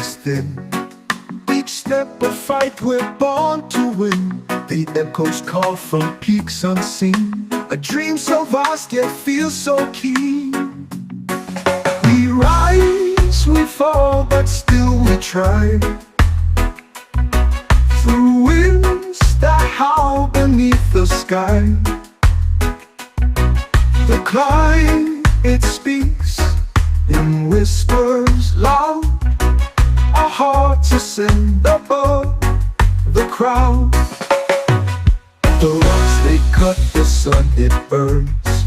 is thin. Each step a fight, we're born to win. The echoes call from peaks unseen. A dream so vast yet feels so keen. We rise, we fall, but still we try. Through winds that howl beneath the sky. The climb, it speaks in whispers loud. Our hearts ascend above the crowd. The rocks they cut, the sun it burns,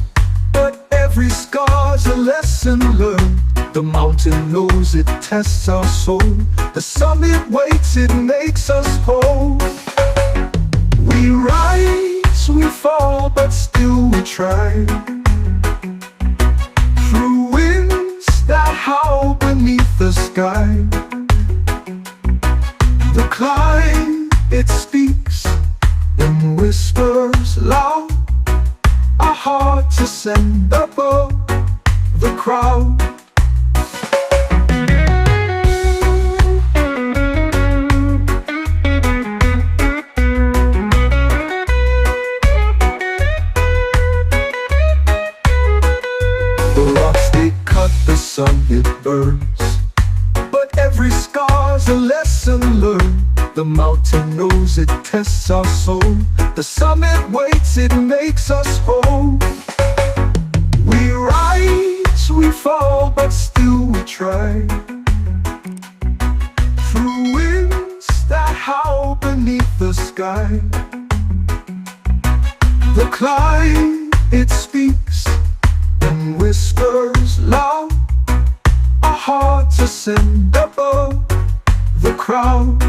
but every scar's a lesson learned. The mountain knows it tests our soul. The summit waits, it makes us whole. We rise, we fall, but still we try. Through winds that howl beneath the sky. The climb, it speaks in whispers loud. Our hearts ascend above the crowd. The rocks they cut, the sun it burns, but every scar's a lesson learned. The mountain knows it tests our soul. The summit waits, it makes us whole. We rise, we fall, but still we try. Through winds that howl beneath the sky. The climb, it speaks in whispers loud. Our hearts ascend above the crowd.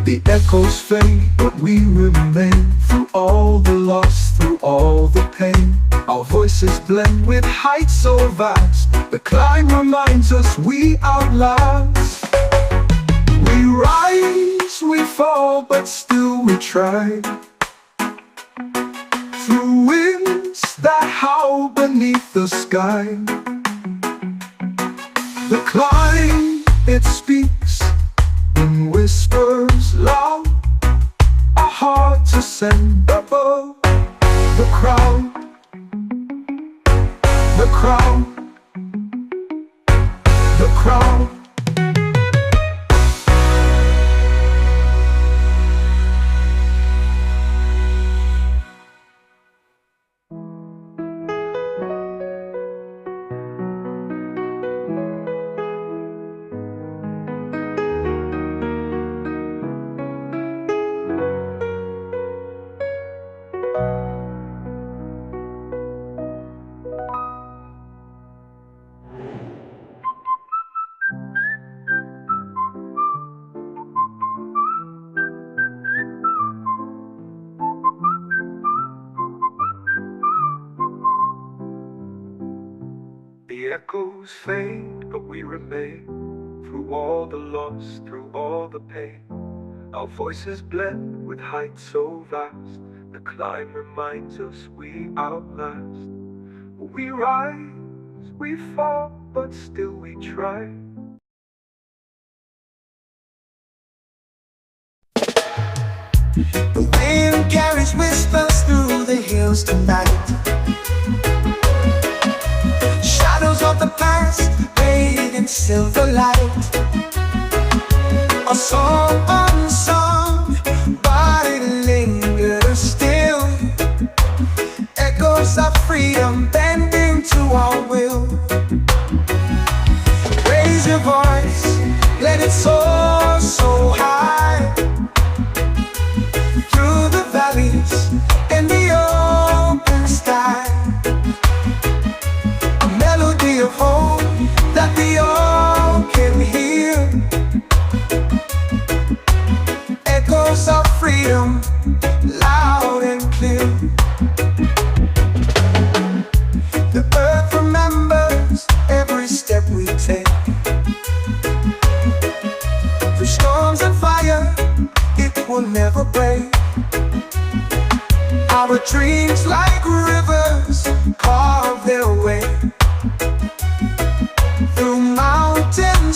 The echoes fade, but we remain. Through all the loss, through all the pain, our voices blend with heights so vast. The climb reminds us we outlast. We rise, we fall, but still we try. Through winds that howl beneath the sky. The climb, it speaks in whispers loud. Our hearts ascend above the crowd. The crowd. The crowd. The echoes fade, but we remain. Through all the loss, through all the pain, our voices blend with heights so vast. The climb reminds us we outlast. We rise, we fall, but still we try. The wind carries whispers through the hills tonight. Shadows of the past bathed in silver light. A song unsung, but it lingers still. Echoes of freedom bending to our will. Raise your voice, let it soar so high. Through the valleys and the open sky. A melody of hope that we all can hear. Echoes of freedom, loud and clear. The earth remembers every step we take. Through storms and fire, it will never break. Our dreams like rivers carve their way. Through mountains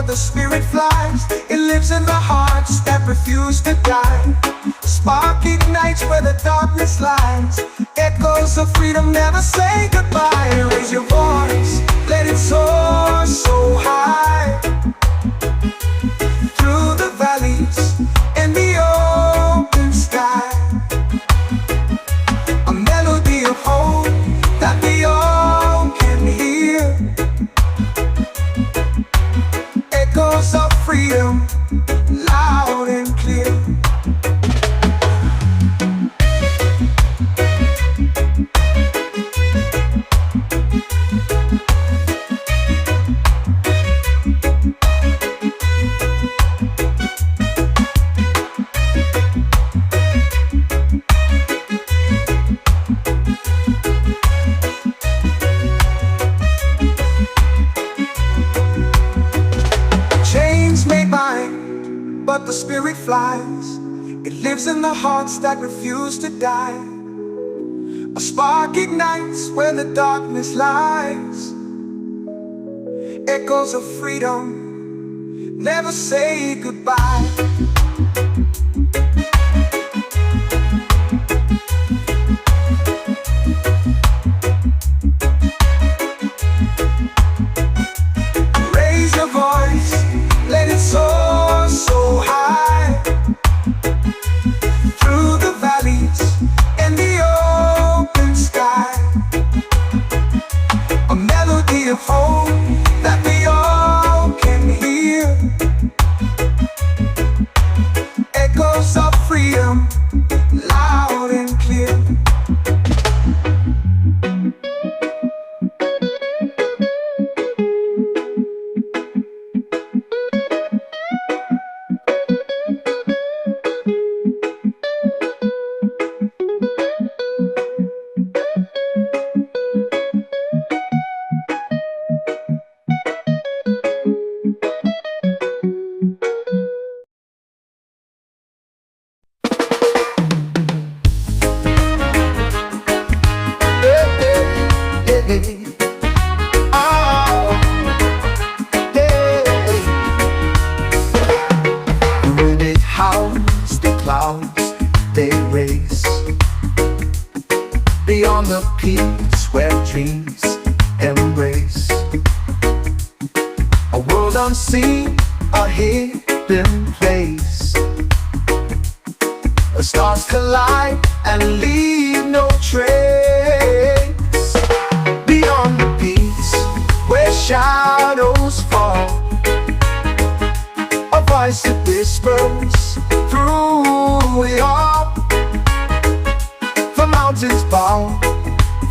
the spirit flies. It lives in the hearts that refuse to die. Spark ignites where the darkness lies. Echoes of freedom never say goodbye. Raise your voice, let it soar so high. Through the valleys and the open sky. A melody of hope that we all can hear. Echoes of freedom, loud and clear. But the spirit flies. It lives in the hearts that refuse to die. A spark ignites where the darkness lies. Echoes of freedom never say goodbye. Raise your voice, let it soar so high. Through the valleys and the open sky. A melody of hope that we all can hear. Echoes of freedom, loud and clear. When it howls, the clouds they race beyond the peaks where dreams embrace. A world unseen, a hidden place. The stars collide and leave no trace. Beyond the peaks where shadows fall, a voice that whispers through it all. The mountains bow,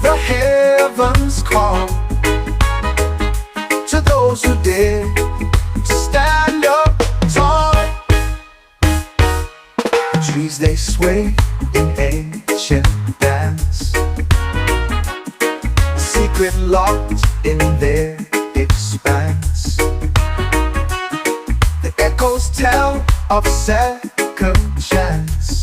the heavens call to those who dare to stand up tall. The trees they sway in ancient dance, a secret locked in their expanse. The echoes tell of second chance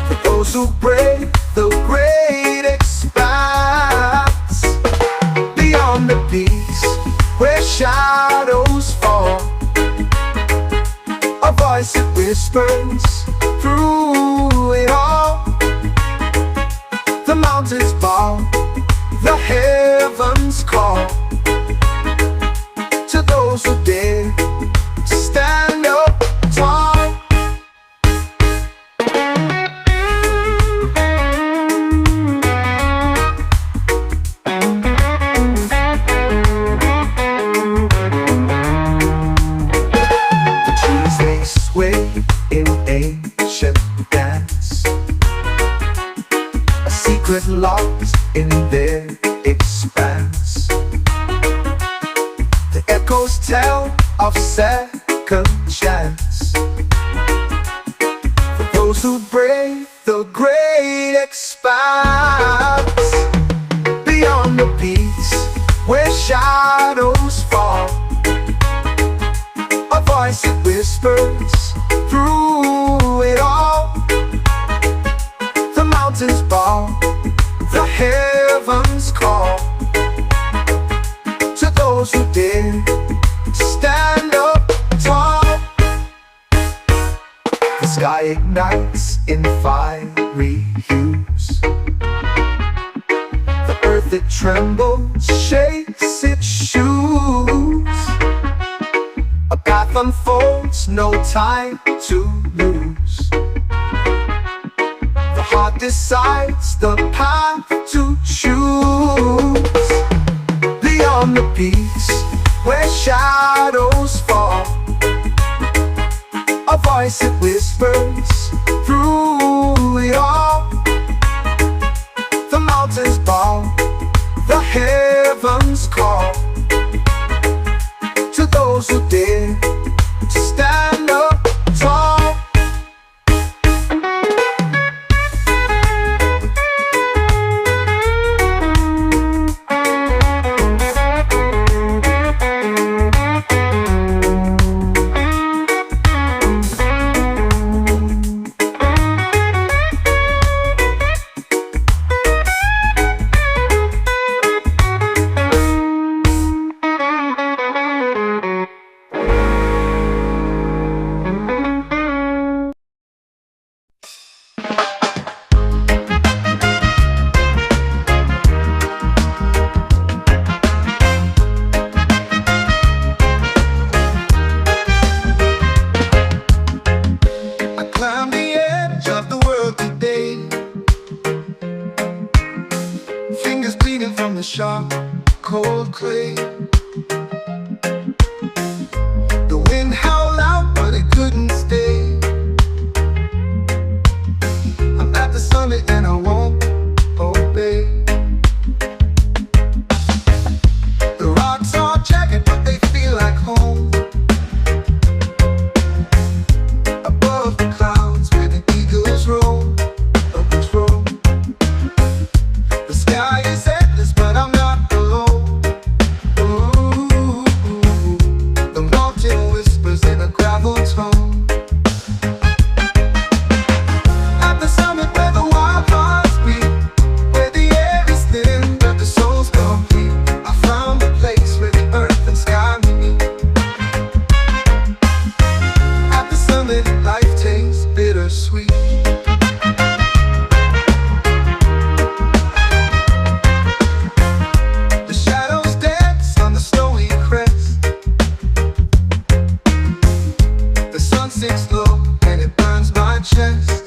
for those who brave the great expanse. Beyond the peaks where shadows fall, a voice that whispers through it all. The mountains bow, the heavens call to those who dare to stand up tall. The trees they sway in ancient dance, a secret locked in their expanse. The echoes tell of second chance for those who brave the great expanse. Beyond the peaks where shadows fall, a voice that whispers through it all. The mountains bow, the heavens call to those who dare to ignites in fiery hues. The earth it trembles, shakes its shoes. A path unfolds, no time to lose. The heart decides the path to choose. Beyond the peaks where shadows fall, a voice it whispers through it all. The mountains bow, the heavens call to those who dare to stand up tall. The sharp, cold clay. The wind howled out, but it couldn't stay. I'm at the summit and I won't obey. The rocks are jagged, but they feel like home. Above the clouds where the eagles roam, roam. The sky is endless, but I'm not alone. Ooh, the mountain whispers in a gravel tone. At the summit where the wild hearts beat, where the air is thin but the soul's complete, I found a place where the earth and sky meet. At the summit, life tastes bittersweet. Sinks low and it burns my chest.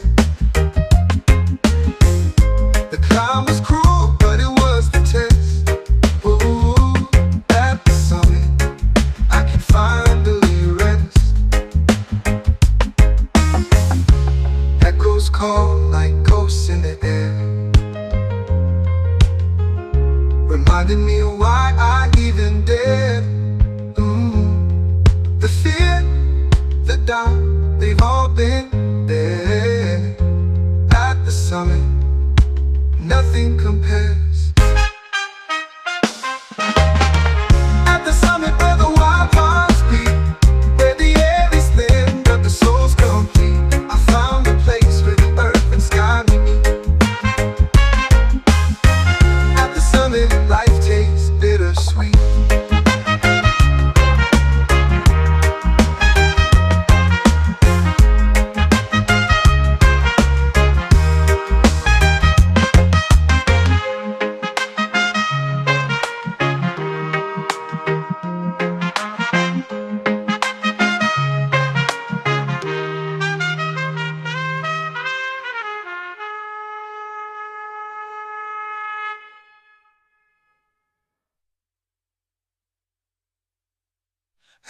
The climb was cruel, but it was the test. Ooh, at the summit, I can finally rest. Echoes call like ghosts in the air, reminding me of why I even dared. The fear, the doubt, they've all been there. At the summit, nothing compares. At the summit where the wild hearts beat, where the air is thin but the soul's complete, I found a place where the earth and sky meet. At the summit, life tastes bittersweet.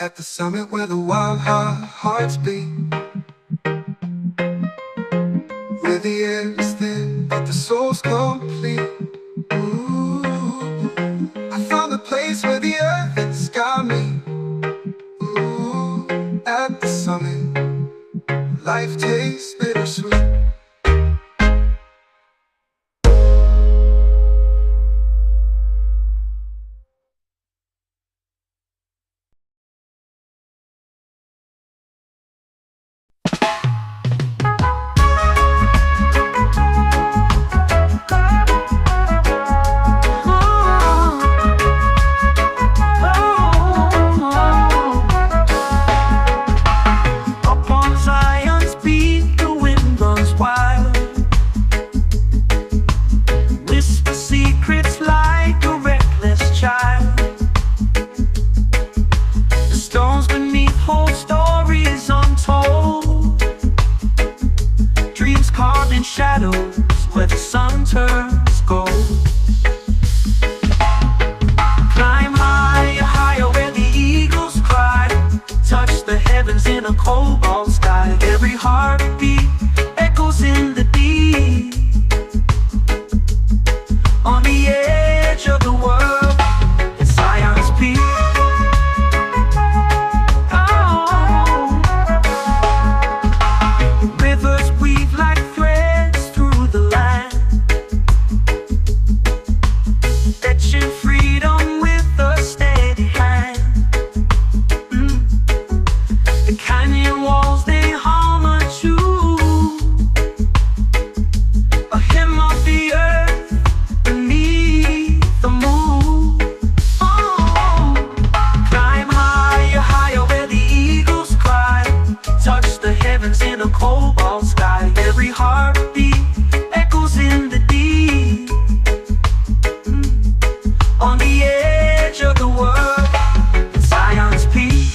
At the summit where the wild hearts beat, where the air is thin but the soul's complete. Ooh, I found a place where the earth and sky meet. Ooh, at the summit, life tastes bittersweet. in a cobalt sky. Every heartbeat echoes in the deep. On the edge of the world, it's Zion's peak. Rivers weave like threads through the land, etching freedom with a steady hand. The canyon walls, they hum a tune, a hymn of the earth beneath the moon. Oh, climb higher, higher where the eagles cry. Touch the heavens in a cobalt sky. Every heartbeat echoes in the deep. On the edge of the world, Zion's peak.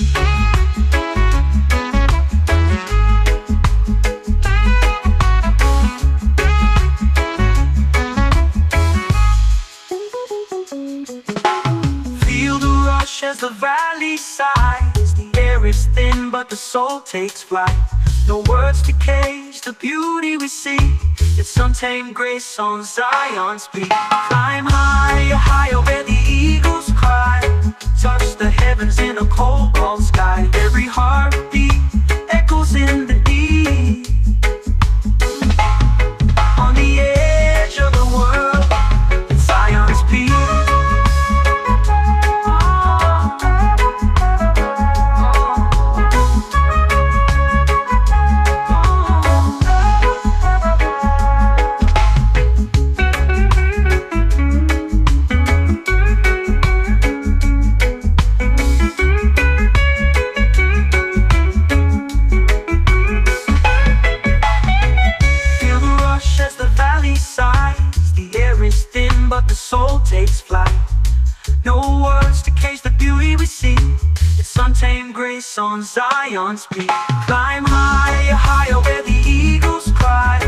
Feel the rush as the valley sighs. The air is thin, but the soul takes flight. No words to cage the beauty we see. It's untamed grace on Zion's peak. Climb higher, higher where the eagles cry. Touch the heavens in a cobalt sky. Every heartbeat echoes in the deep. On the edge of the world, it's Zion's peak. Feel the rush as the valley sighs. The air is thin, but the soul takes flight. No words to cage the beauty we see. It's untamed grace on Zion's peak. Climb higher, higher where the eagles cry.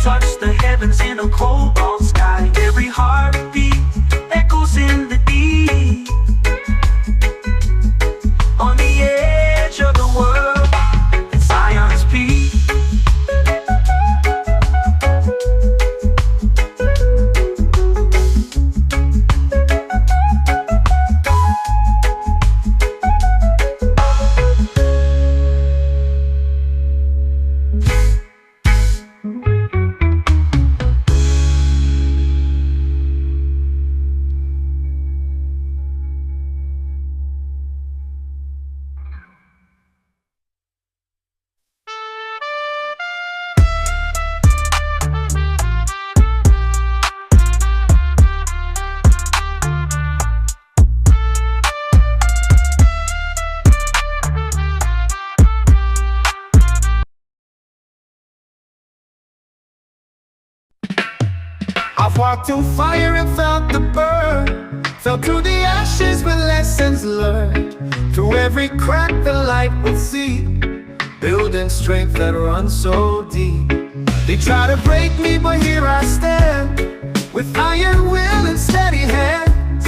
Touch the heavens in a cobalt sky. Every heartbeat echoes in the deep. On the edge of the world, it's Zion's peak. I've walked through fire and felt the burn. Fell through the ashes with lessons learned. Through every crack the light will see, building strength that runs so deep. They try to break me, but here I stand, with iron will and steady hands.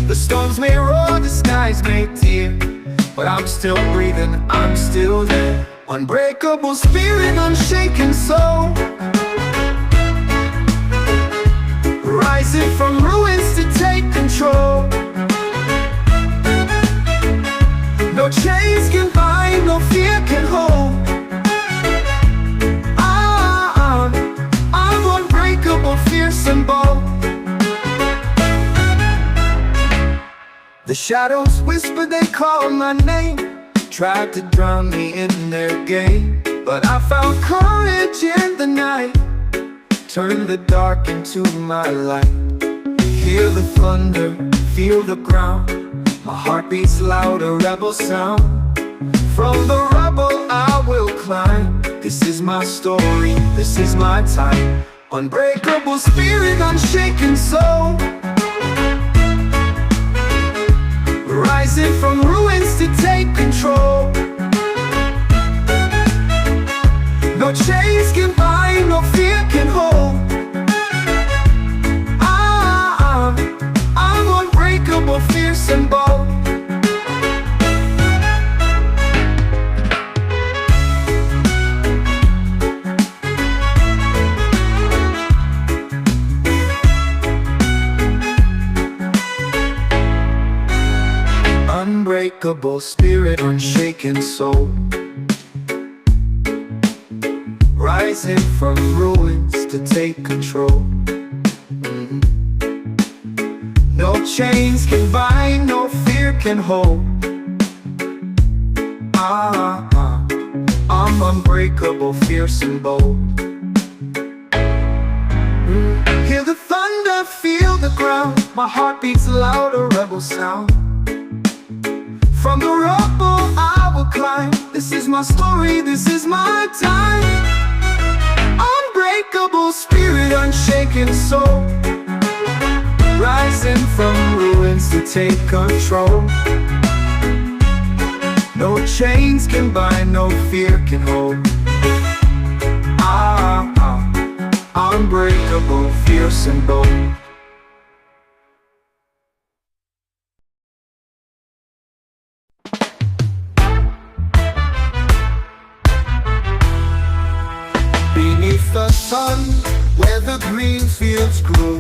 The storms may roar, the skies may tear, but I'm still breathing, I'm still there. Unbreakable spirit, unshaken soul, rising from ruins to take control. No chains can bind, no fear can hold. I'm unbreakable, fierce and bold. The shadows whisper, they call my name, tried to drown me in their game, but I found courage in the night, turn the dark into my light. Hear the thunder, feel the ground, my heart beats loud, a rebel sound. From the rubble I will climb. This is my story, this is my time. Unbreakable spirit, unshaken soul, rising from ruins to take control. No chains can bind, no fear can hold. I'm unbreakable, fierce and bold. unbreakable spirit, unshaken soul, rising from ruins to take control. No chains can bind, no fear can hold. I'm unbreakable, fierce and bold. Hear the thunder, feel the ground. My heart beats loud, a rebel sound. From the rubble I will climb. This is my story, this is my time. Unbreakable spirit, unshaken soul, rising from ruins to take control. No chains can bind, no fear can hold. Unbreakable, fierce and bold. Beneath the sun, where the green fields grow,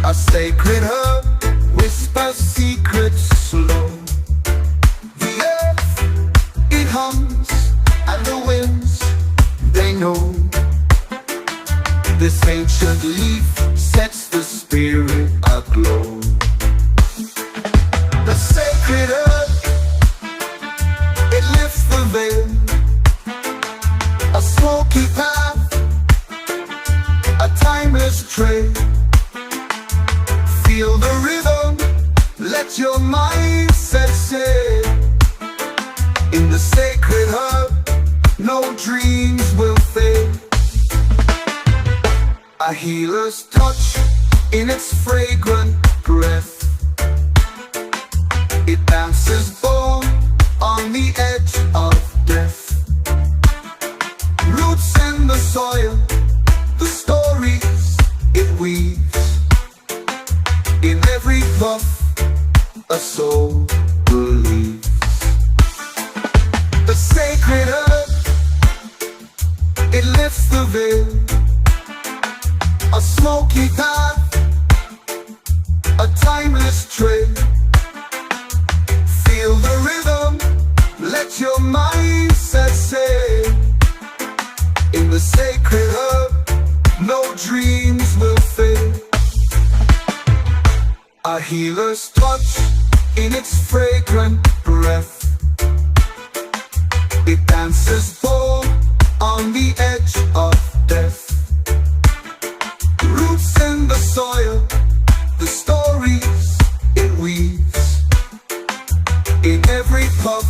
a sacred herb whispers secrets slow. The earth, it hums, and the winds, they know. This ancient leaf sets the spirit aglow. The sacred earth, it lifts the veil. A smoky path, a timeless trail. Feel the rhythm, let your mindset sail. In the sacred herb, no dreams will fade. A healer's touch in its fragrant breath. It dances born on the edge of death. Roots in the soil, the stories it weaves. In every puff, a soul believes. The sacred herb, it lifts the veil. A smoky path, a timeless trail. Feel the rhythm, let your mindset sail. In the sacred herb, no dreams will fade. A healer's touch in its fragrant breath. It dances bold on the edge of death. Roots in the soil, the stories it weaves. In every puff,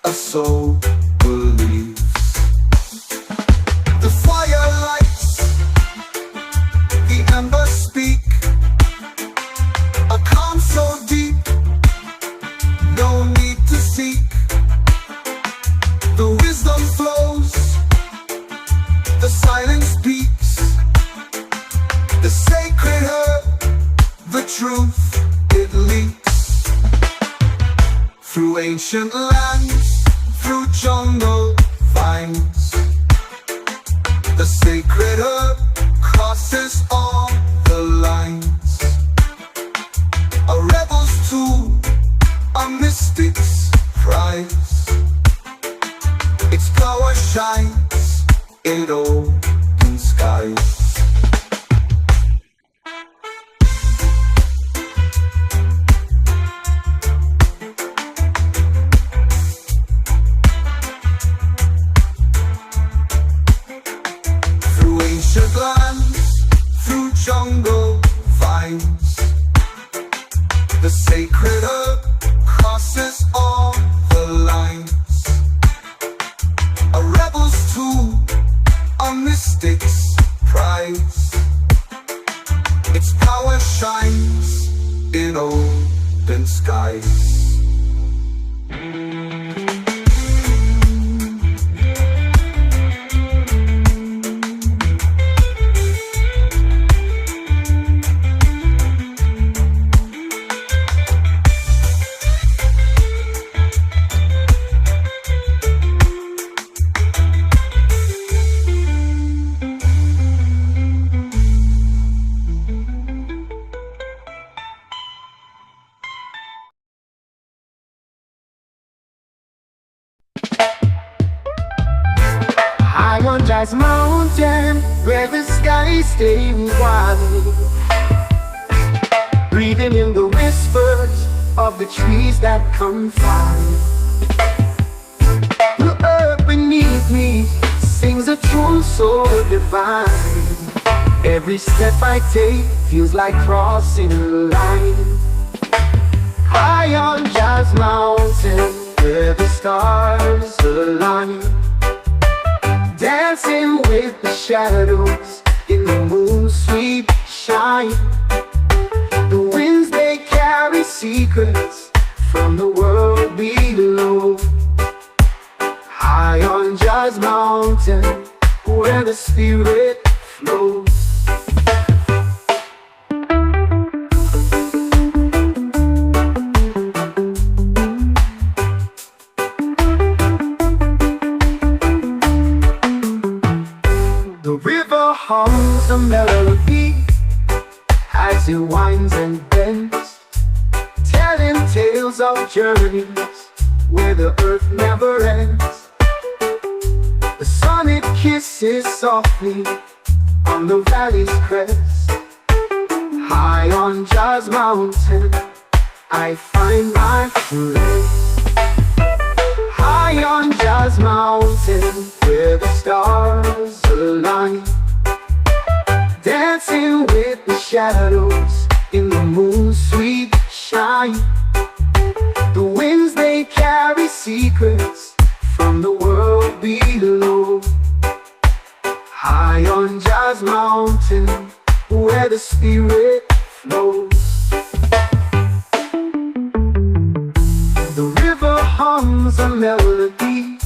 a soul believes. The fire lights, the embers speak. A calm so deep, no need to seek. The wisdom flows, the silence speaks. The sacred herb, the truth, it leaks. Through ancient lands, through jungle vines. The sacred herb crosses all the lines. A rebel's tool, a mystic's prize. Its power shines in open skies. Through ancient lands, through jungle vines. The sacred herb crosses all the lines. A rebel's tool, a mystic's prize. Its power shines in open skies. Jazz Mountain, where the sky stays white, breathing in the whispers of the trees that confide. The earth beneath me sings a tune so divine. Every step I take feels like crossing a line. High on Jazz Mountain, where the stars align, dancing with the shadows in the moon's sweet shine. The winds, they carry secrets from the world below. High on Jazz Mountain, where the spirit flows. The river hums a melody as it winds and bends, telling tales of journeys where the earth never ends. The sun, it kisses softly on the valley's crest. High on Jazz Mountain, I find my rest. High on Jazz Mountain, where the stars align, dancing with the shadows in the moon's sweet shine. The winds, they carry secrets from the world below. High on Jazz Mountain, where the spirit flows. The river hums a melody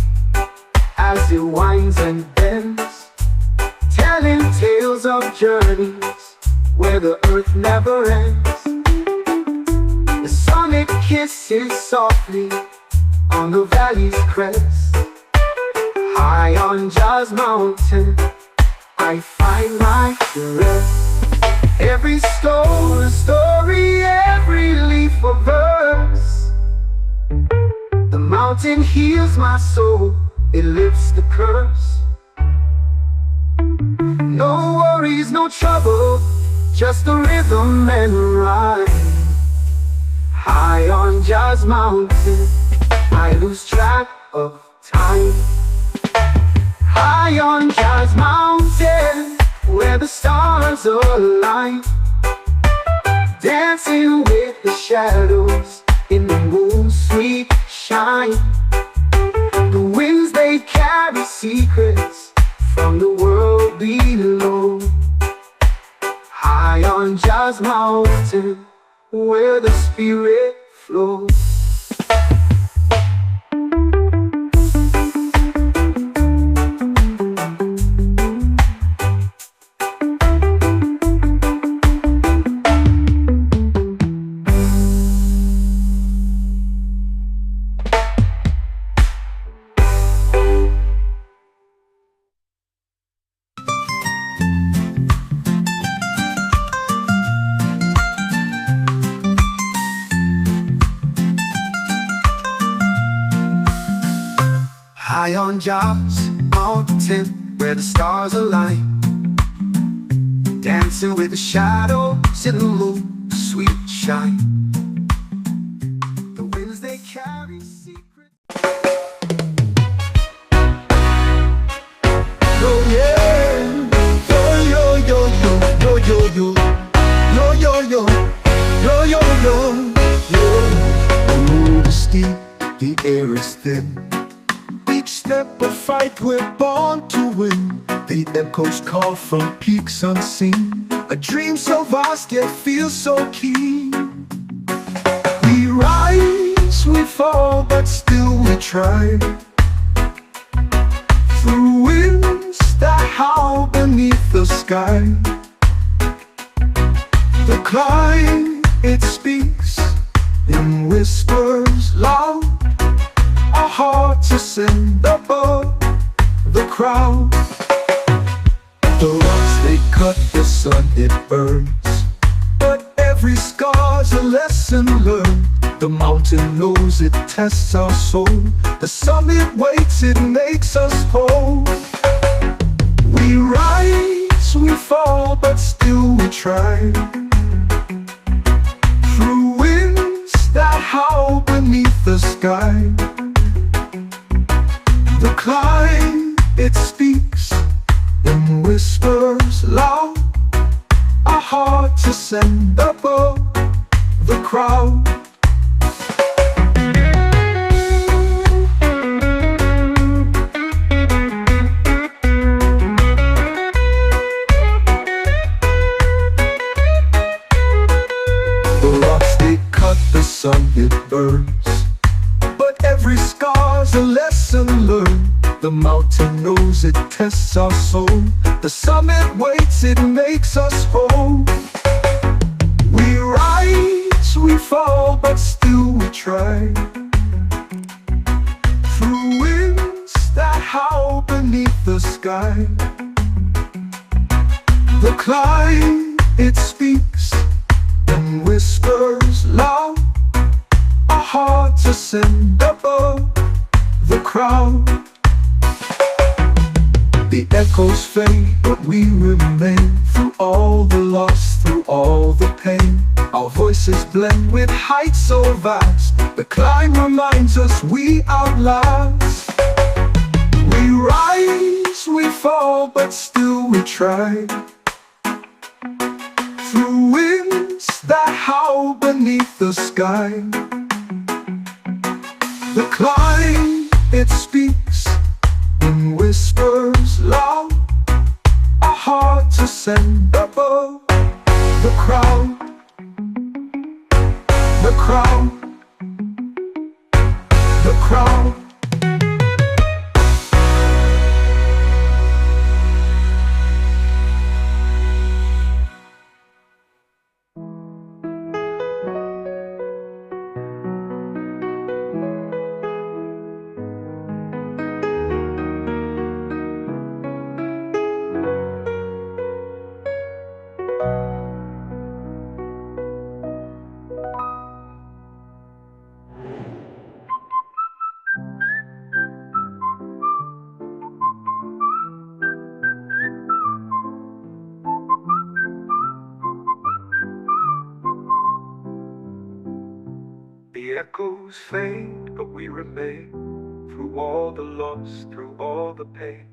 as it winds and bends, telling tales of journeys where the earth never ends. The sun, it kisses softly on the valley's crest. High on Jazz Mountain, I find my rest. Every stone a story, every leaf a verse. The mountain heals my soul, it lifts the curse. No worries, no trouble, just a rhythm and rhyme. High on Jazz Mountain, I lose track of time. High on Jazz Mountain, where the stars align, dancing with the shadows in the moon's sweet shine. The winds, they carry secrets from the world below. High on Jazz Mountain, where the spirit flows. High on Jazz Mountain, where the stars align, dancing with the shadows in the moon's sweet shine. The winds, they carry secrets. Oh yeah, yo yo yo yo yo yo yo yo yo yo yo yo yo. The moon is steep, the air is thin. Each step a fight, we're born to win. The echoes call from peaks unseen. A dream so vast yet feels so keen. We rise, we fall, but still we try. Through winds that howl beneath the sky. The climb, it speaks in whispers loud. Our hearts ascend above the crowd. The rocks, they cut, the sun, it burns, but every scar's a lesson learned. The mountain knows it tests our soul. The summit waits, it makes us whole. We rise, we fall, but still we try. Through winds that howl beneath the sky. The climb, it speaks in whispers loud. Our hearts ascend above the crowd. The sun it burns, but every scar's a lesson learned. The mountain knows it tests our soul. The summit waits, it makes us whole. We rise, we fall, but still we try. Through winds that howl beneath the sky. The climb, it speaks and whispers loud. Our hearts ascend above the crowd. The echoes fade, but we remain. Through all the loss, through all the pain, our voices blend with heights so vast. The climb reminds us we outlast. We rise, we fall, but still we try. Through winds that howl beneath the sky. The climb, it speaks in whispers loud. Our hearts ascend above the crowd. The crowd. The crowd. The echoes fade, but we remain. Through all the loss, through all the pain,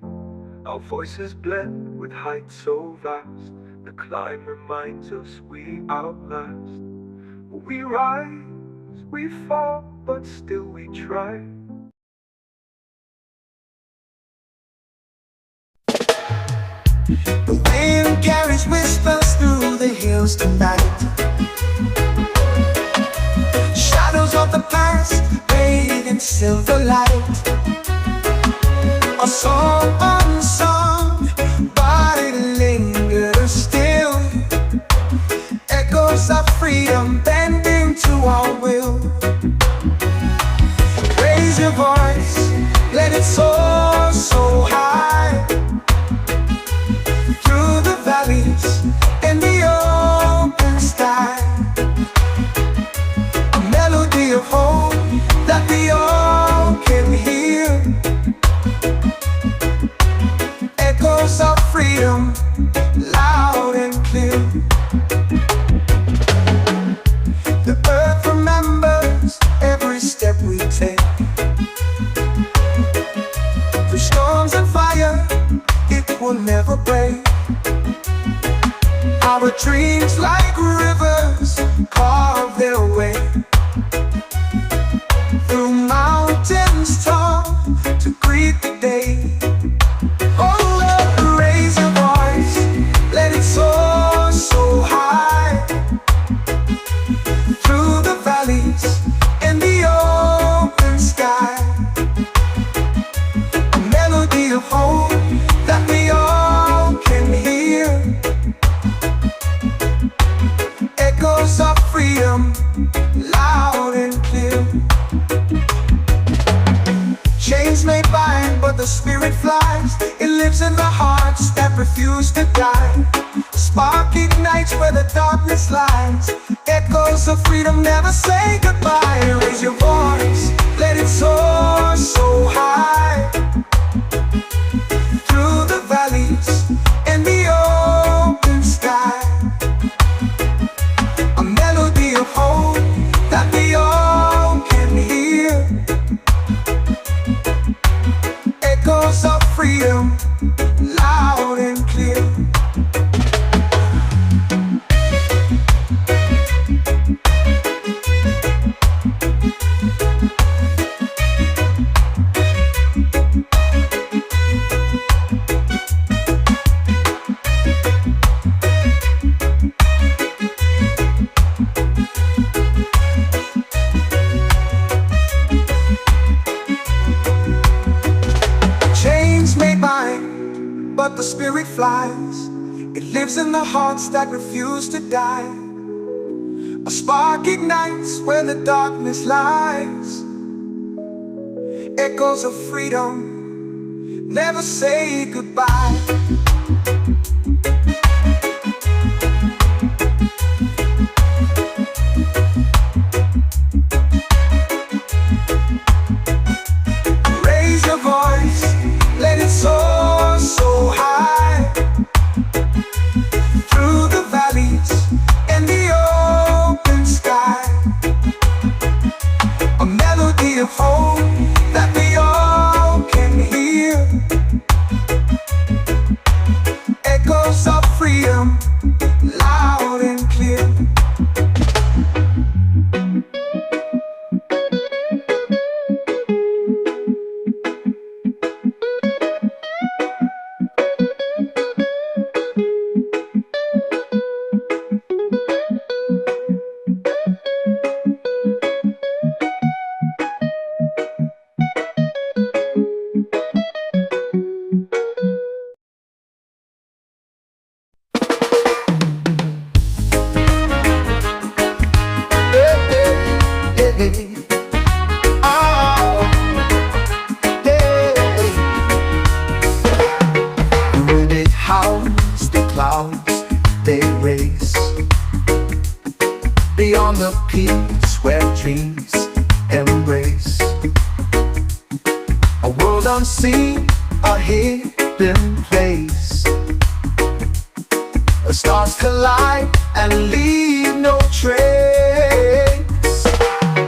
our voices blend with heights so vast. The climb reminds us we outlast. We rise, we fall, but still we try. The wind carries whispers through the hills tonight. Shadows of the past bathed in silver light. A song unsung, but it lingers still. Echoes of freedom bending to our will. Raise your voice, let it soar so high. Through the valleys and the open sky. A melody of hope that we all can hear. Echoes of freedom, loud and clear. The earth remembers every step we take. Through storms and fire, it will never break. Our dreams like rivers carve their way. Through mountains tall to greet the day. Oh, well, raise your voice, let it soar so high. Through the valleys and the open sky. A melody of hope that we all can hear. Echoes of freedom, loud and clear. Chains may bind, but the spirit flies. It lives in the hearts that refuse to die. Spark ignites where the darkness lies. Echoes of freedom never say goodbye. Raise your voice, let it soar so high. Through the valleys the spirit flies. It lives in the hearts that refuse to die. A spark ignites where the darkness lies. Echoes of freedom never say goodbye. Raise your voice, let it soar so high, through the valleys and the open sky. A melody of hope that we all can hear. Echoes of freedom, loud and clear. When it howls, the clouds they race beyond the peaks where dreams embrace. A world unseen, a hidden place. The stars collide and leave no trace.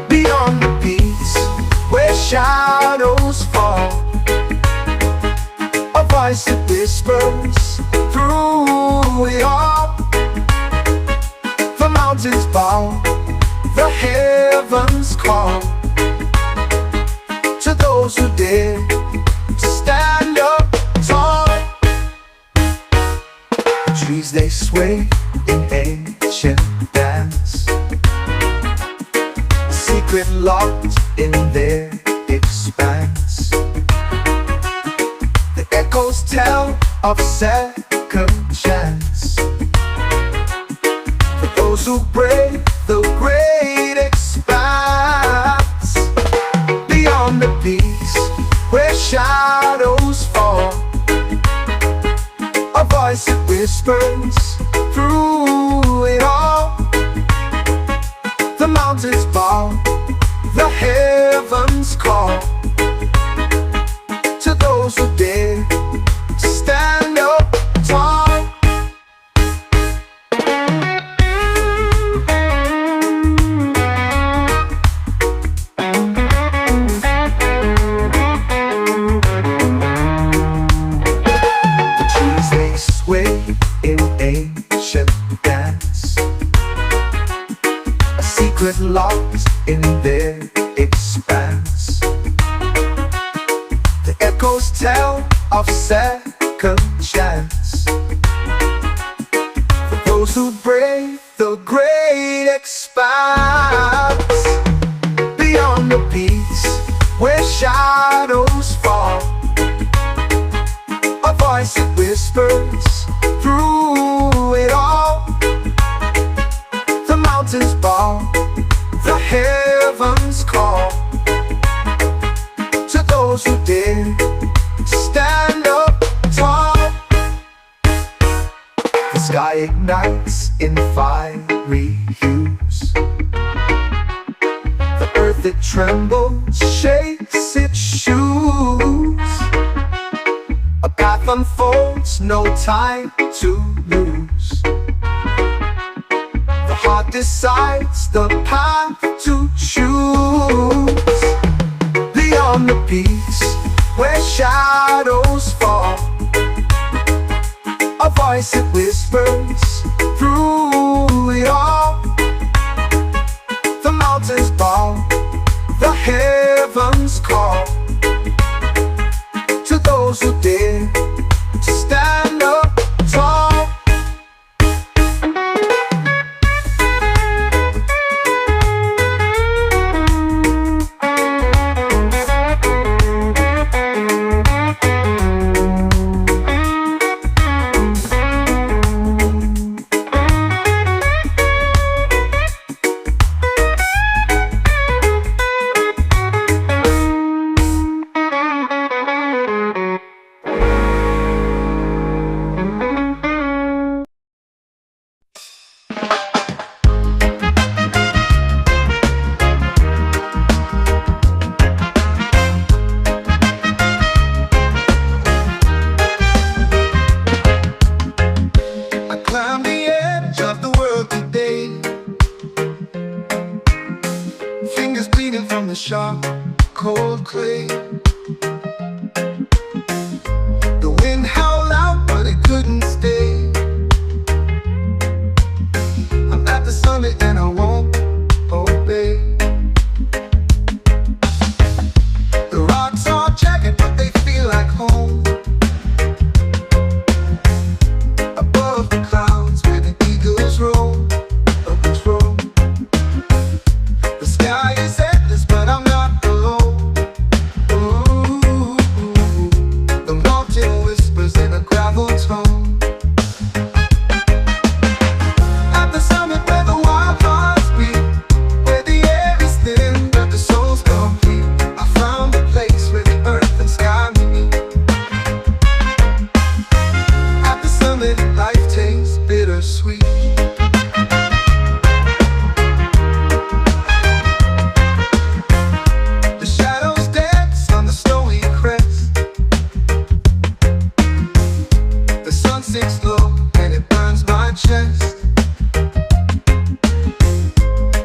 Beyond the peaks where shadows fall, a voice that whispers through it all. The mountains bow, the heavens call to those who dare to stand up tall. The trees they sway in ancient dance, a secret locked in their expanse. The echoes tell of second chance for those who brave the great expanse. Beyond the peaks where shadows fall, a voice that whispers through it all. The mountains bow, the heavens call to those who dare to stand up tall. The trees they sway in ancient dance, a secret locked in their expanse. The echoes tell of second chance for those who brave the great expanse. Beyond the peaks where shadows fall, a voice that whispers through it all. The mountains bow, the heavens call to those who dare to stand up tall. The sky ignites in fiery hues, the earth it trembles, shakes its shoes. A path unfolds, no time to lose. The heart decides the path to choose. Beyond the peaks where shadows fall, a voice that whispers through it all. The mountains bow, the heavens call to those who dare to stand up tall. fingers bleeding from the sharp, cold clay. The wind howled out, but it couldn't stay. I'm at the summit and I won't obey. The rocks are jagged, but they feel like home. Above the clouds where the eagles roam, eagles roam. The sky is endless, but I'm not alone. Ooh, the mountain whispers in a gravel tone. At the summit where the wild hearts beat, where the air is thin but the soul's complete, I found a place where the earth and sky meet. At the summit, life tastes bittersweet. The shadows dance on the snowy crest. The sun sinks low and it burns my chest.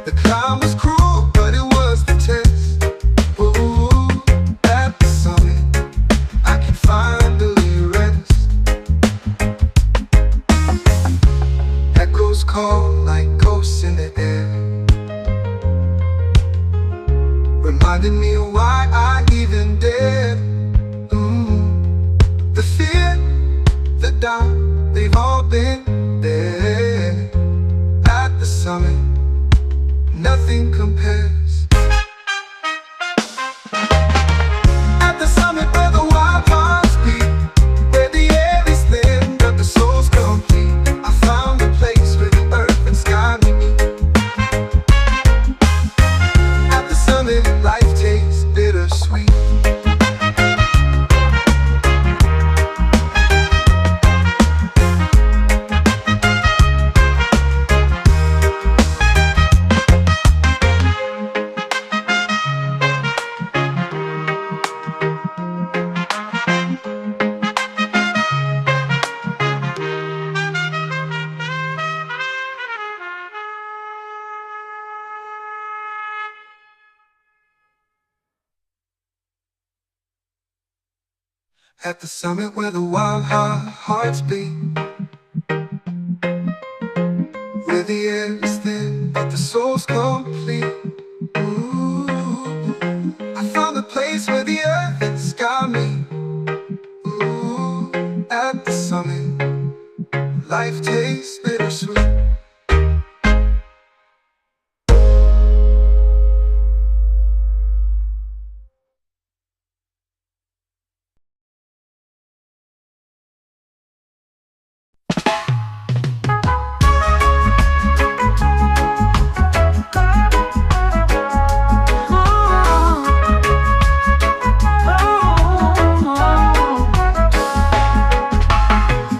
The climb was cruel, but it was the test. Ooh, at the summit, I can finally rest. Echoes call like ghosts in the air, reminding me of why I even dared. The fear, the doubt, they've all been there. At the summit, nothing compares. At the summit where the wild hearts beat, where the air is thin but the soul's complete, I found a place where the earth and sky meet. At the summit, life tastes bittersweet. At the summit where the wild hearts beat, where the air is thin but the soul's complete. Ooh, I found a place where the earth and sky meet. Ooh, at the summit, life tastes bittersweet.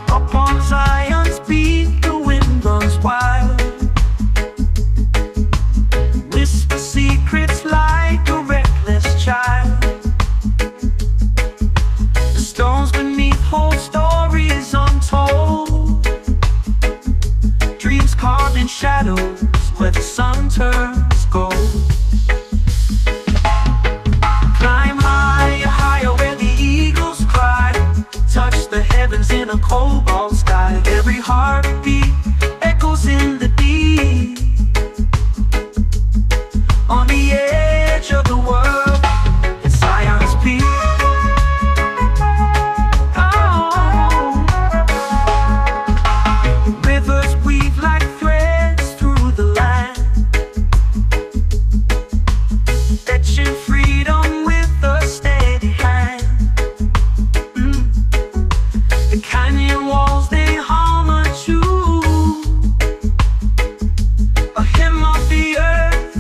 Up on Zion's peak, the wind runs wild. Whisper secrets like a reckless child. The stones beneath hold stories untold. Dreams carved in shadows where the sun turns gold. Climb higher, higher where the eagles cry. Touch the heavens in a cobalt sky. Every heartbeat echoes in the deep. On the edge of the world, it's Zion's peak. Oh. Rivers weave like threads through the land, etching freedom with a steady hand. The canyon walls, they hum a tune, a hymn of the earth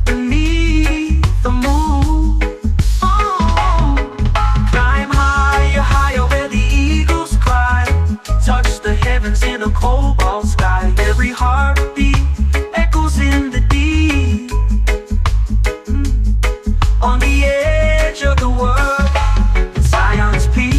beneath the moon. Oh, climb higher, higher where the eagles cry. Touch the heavens in a cobalt sky. Every heartbeat echoes in the deep. On the edge of the world, Zion's peak.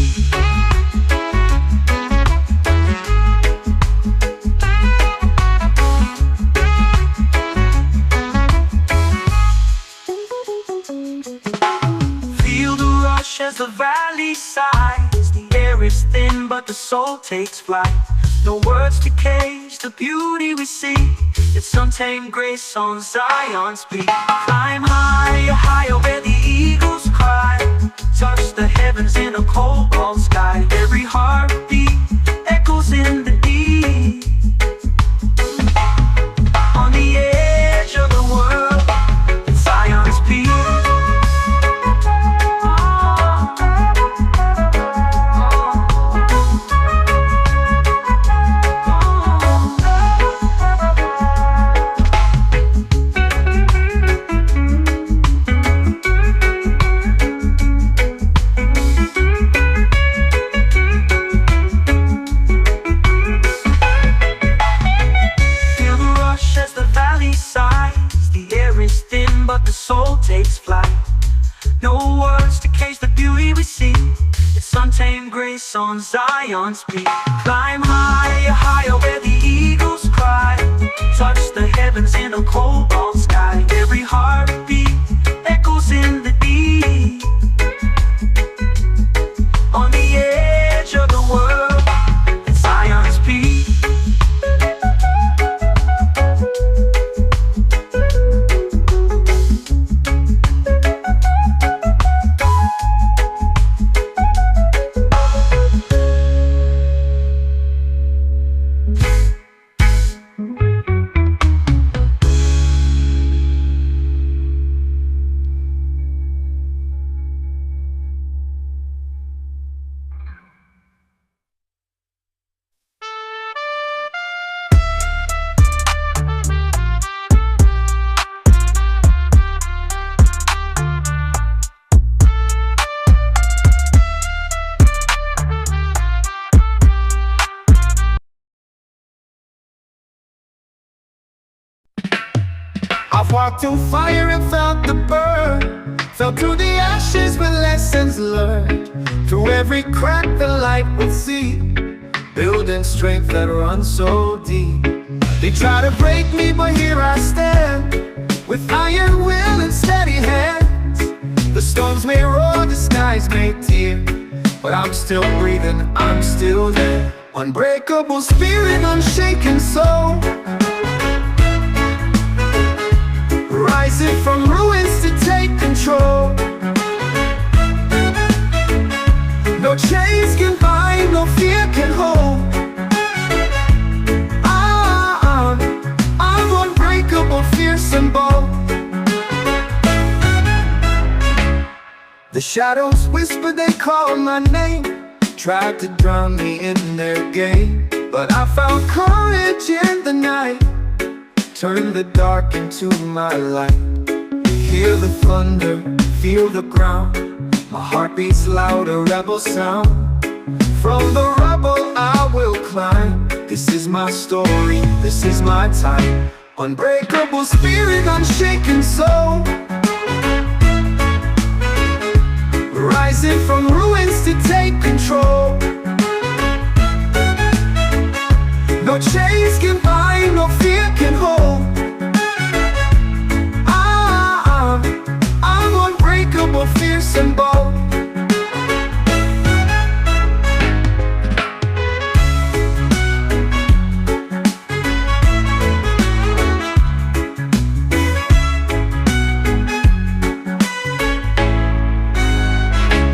as the valley sighs. The air is thin, but the soul takes flight. No words to cage the beauty we see. It's untamed grace on Zion's peak. Climb higher, higher where the eagles cry. Touch the heavens in a cobalt sky. Every heartbeat echoes in the deep. On the edge of the world, it's Zion's peak. But the soul takes flight. No words to cage the beauty we see. It's untamed grace on Zion's peak. Climb higher, higher where the eagles cry. Touch the heavens in a cobalt sky. Every heartbeat echoes in the deep. On the edge of the world, it's Zion's peak. I've walked through fire and felt the burn. Fell through the ashes with lessons learned. Through every crack the light would see. Building strength that runs so deep. They try to break me, but here I stand. With iron will and steady hands. The storms may roar, the skies may tear, but I'm still breathing, I'm still there. Unbreakable spirit, unshaken soul. Rising from ruins to take control. No chains can bind, no fear can hold. I'm unbreakable, fierce and bold. The shadows whisper, they call my name. Tried to drown me in their game, but I found courage in the night. Turn the dark into my light. Hear the thunder, feel the ground. My heart beats loud, a rebel sound. From the rubble I will climb. This is my story, this is my time. Unbreakable spirit, unshaken soul. Rising from ruins to take control. No chains can bind, no fear can hold. I'm unbreakable, fierce and bold.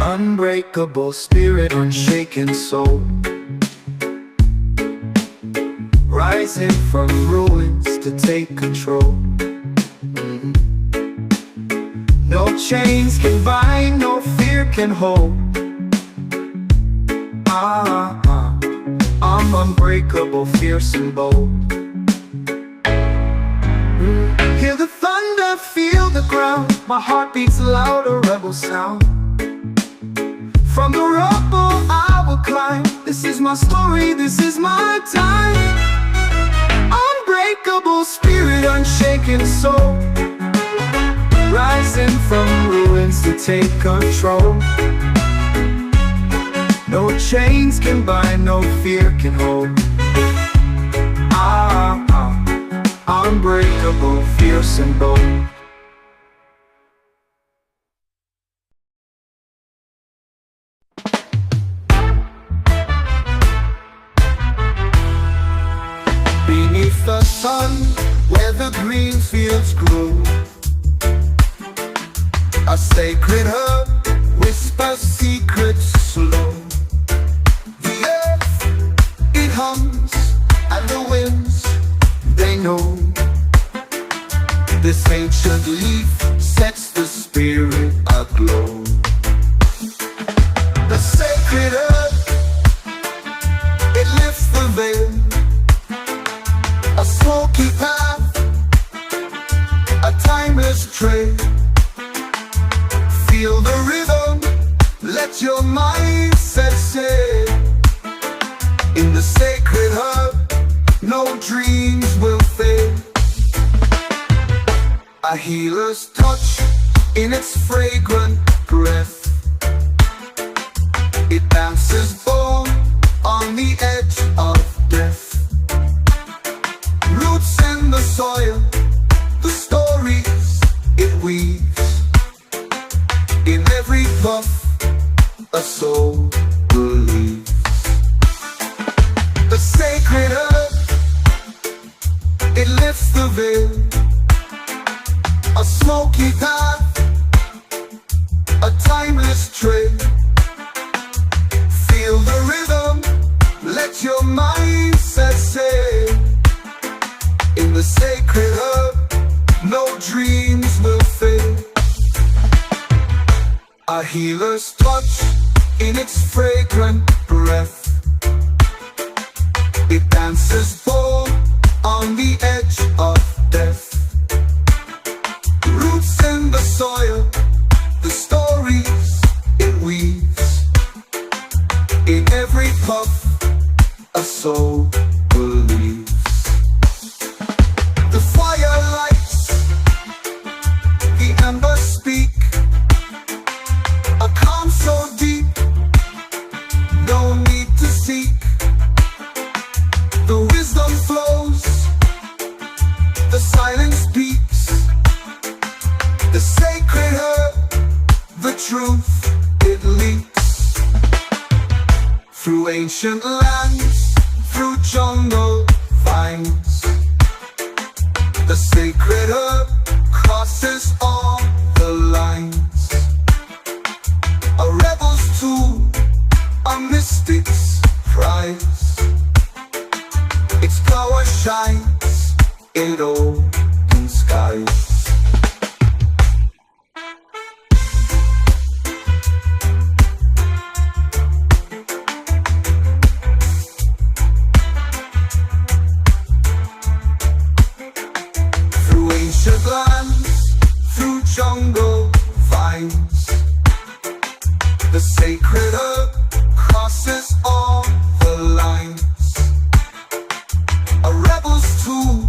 Unbreakable spirit, unshaken soul. Rising from ruins to take control. No chains can bind, no fear can hold. I'm unbreakable, fierce and bold. Hear the thunder, feel the ground. My heart beats loud, a rebel sound. From the rubble I will climb. This is my story, this is my time. Unbreakable spirit, unshaken soul. Rising from ruins to take control. No chains can bind, no fear can hold. Unbreakable, fierce and bold. fields glow. A sacred herb whispers secrets slow. The earth, it hums, and the winds, they know. This ancient leaf sets the spirit aglow. The sacred herb, it lifts the veil. A smoky path, a timeless trail. Feel the rhythm, let your mindset sail. In the sacred herb, no dreams will fail. A healer's touch in its fragrant breath. It dances born on the edge of death. Roots in the soil, the stories it weaves. In every puff, a soul believes. The sacred herb, it lifts the veil. A smoky path, a timeless trail. Feel the rhythm, let your mindset sail. In the sacred herb, no dreams will fail. A healer's touch in its fragrant breath. It dances born on the edge of death. Roots in the soil, the stories it weaves. In every puff, a soul believes. The fire lights, the embers speak. A calm so deep, no need to seek. The wisdom flows, the silence speaks. The sacred herb, the truth, it leaks. Through ancient lands, through jungle vines. The sacred herb crosses all the lines. A rebel's tool, a mystic's prize. Its power shines in open skies. Through ancient lands, through jungle vines. The sacred herb crosses all the lines. A rebel's tool,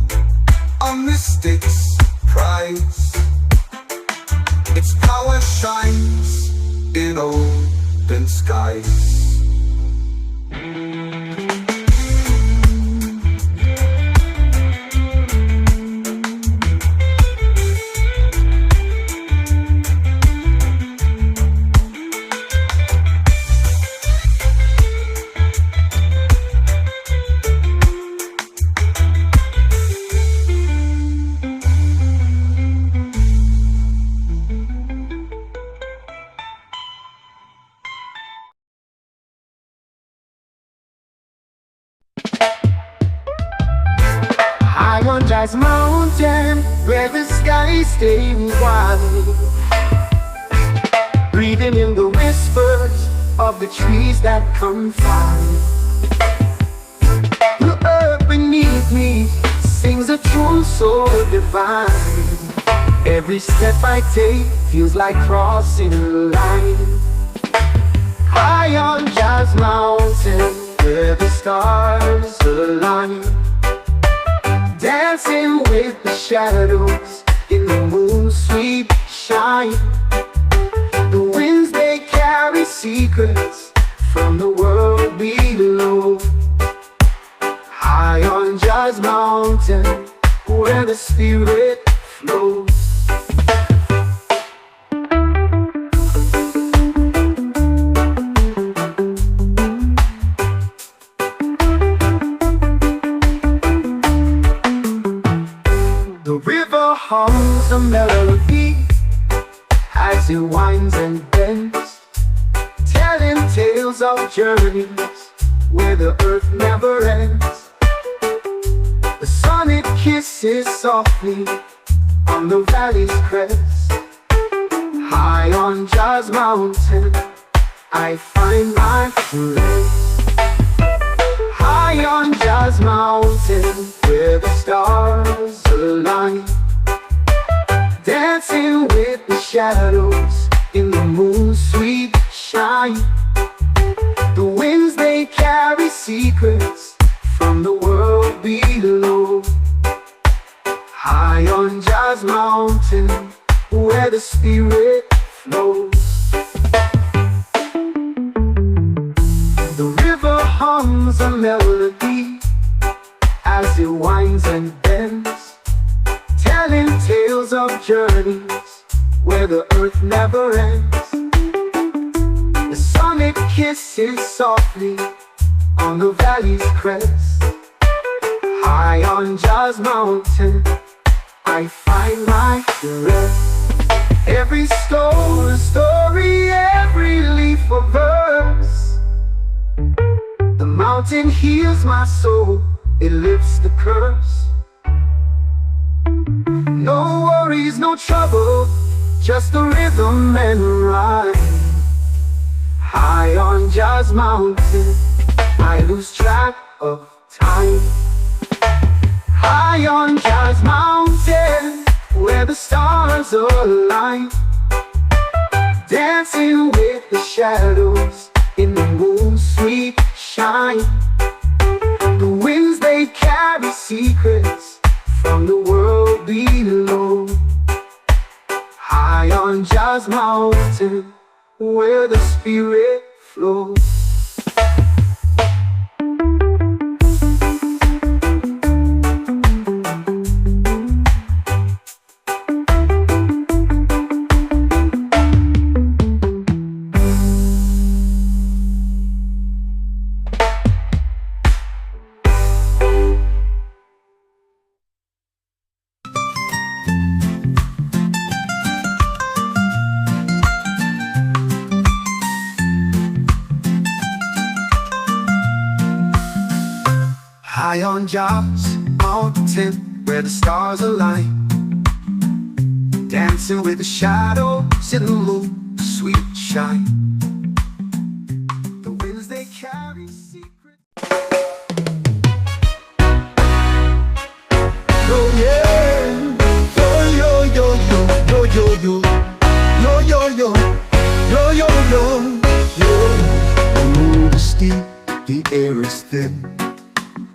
a mystic's prize. Its power shines in open skies. High on Jazz Mountain, where the sky stays wide, breathing in the whispers of the trees that confide. The earth beneath me sings a tune so divine. Every step I take feels like crossing a line. High on Jazz Mountain, where the stars align, dancing with the shadows in the moon's sweet shine. The winds, they carry secrets from the world below. High on Jazz Mountain, where the spirit flows. The river it winds and bends, telling tales of journeys where the earth never ends. The sun it kisses softly on the valley's crest. High on Jazz Mountain I find my rest. High on Jazz Mountain where the stars align, dancing with the shadows in the moon's sweet shine. The winds they carry secrets from the world below. High on Jazz Mountain where the spirit flows. The river hums a melody as it winds and bends, telling tales of journeys where the earth never ends. The sun it kisses softly on the valley's crest. High on Jazz Mountain I find my rest. Every stone a story, every leaf a verse. The mountain heals my soul, it lifts the curse. No worries, no trouble, just the rhythm and rhyme. High on Jazz Mountain I lose track of time. High on Jazz Mountain where the stars align, dancing with the shadows in the moon's sweet shine. The winds they carry secrets from the world below. High on Jazz Mountain where the spirit flows. High on Jazz Mountain where the stars align, dancing with the shadows in the moon's sweet shine. The winds they carry secrets. Oh yeah, yo yo yo yo yo yo yo yo yo yo yo yo. The mood is steep, the air is thin.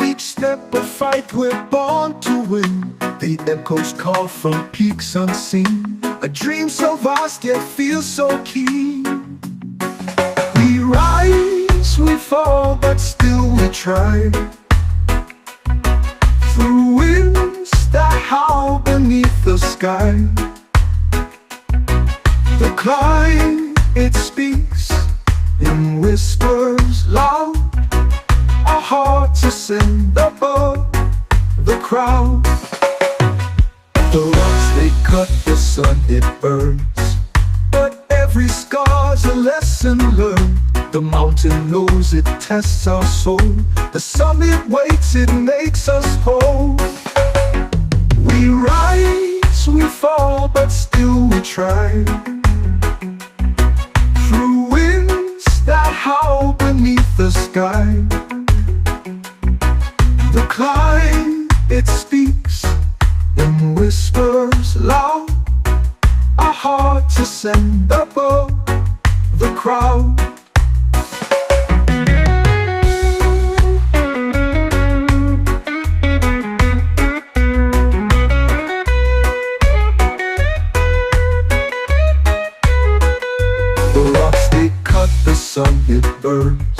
Each step a fight, we're born to win. The echoes call from peaks unseen. A dream so vast yet feels so keen. We rise, we fall, but still we try. Through winds that howl beneath the sky. The climb, it speaks in whispers loud. Our hearts ascend above the crowd. The rocks they cut, the sun it burns, but every scar's a lesson learned. The mountain knows it tests our soul. The summit waits, it makes us whole. We rise, we fall, but still we try. Through winds that howl beneath the sky. The climb, it speaks in whispers loud. Our hearts ascend above the crowd. The rocks they cut, the sun it burns,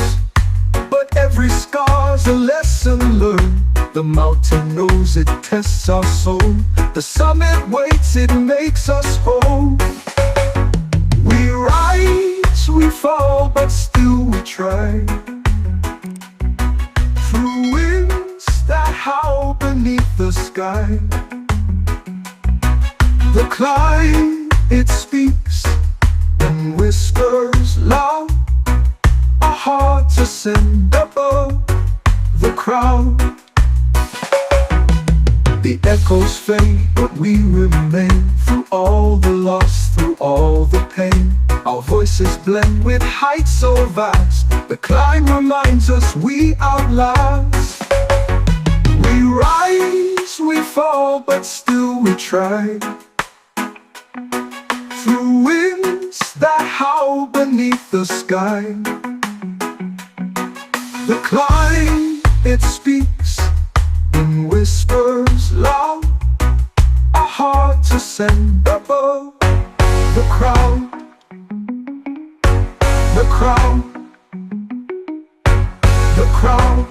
but every scar's a lesson learned. The mountain knows it tests our soul. The summit waits, it makes us whole. We rise, we fall, but still we try. Through winds that howl beneath the sky. The climb, it speaks echoes fade, but we remain. Through all the loss, through all the pain, our voices blend with heights so vast. The climb reminds us we outlast. We rise, we fall, but still we try. Through winds that howl beneath the sky, the climb, it speaks in whispers loud, a heart to send above. The crowd, the crowd, the crowd.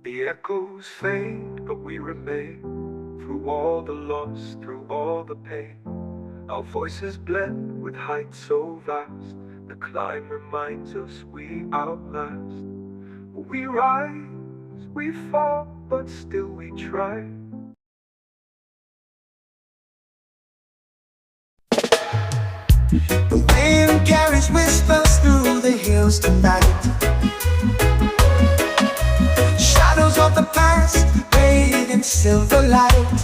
The echoes fade, but we remain. Through all the loss, through all the pain, our voices blend with heights so vast. The climb reminds us we outlast. We rise, we fall, but still we try. The wind carries whispers through the hills tonight. Shadows of the past bathed in silver light.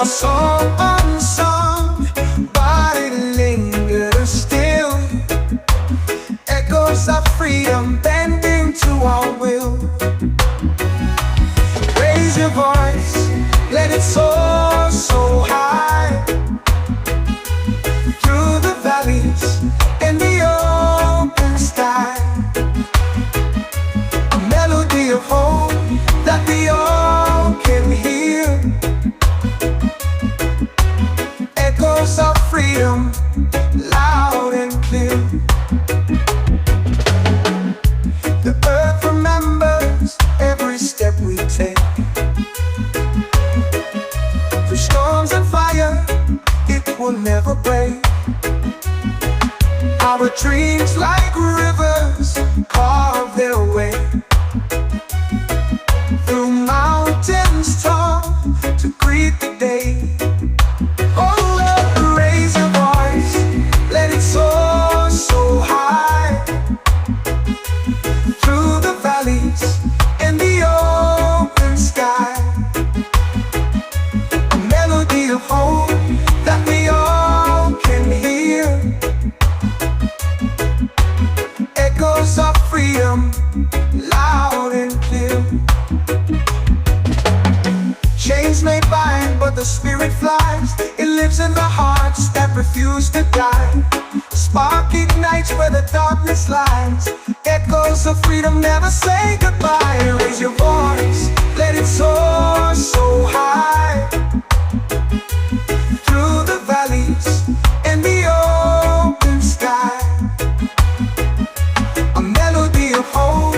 A song unsung, but it lingers still. Echoes of freedom bending to our will. Raise your voice, let it soar so high. Through the valleys and the open sky, a melody of hope that we all can hear. Echoes of freedom, loud and clear. The earth remembers every step we take. Through storms and fire, it will never break. Our dreams like rivers carve their way. Through mountains tall to greet the day. Oh Lord, raise your voice, let it soar so high. Through the valleys and the open sky, a melody of hope that we all can hear. Echoes of freedom, loud and clear. Chains may bind, but the spirit flies. It lives in the hearts that refuse to die. Spark ignites where the darkness lies. Echoes of freedom never say goodbye. Raise your voice, let it soar so high. Through the valleys and the open sky, a melody of hope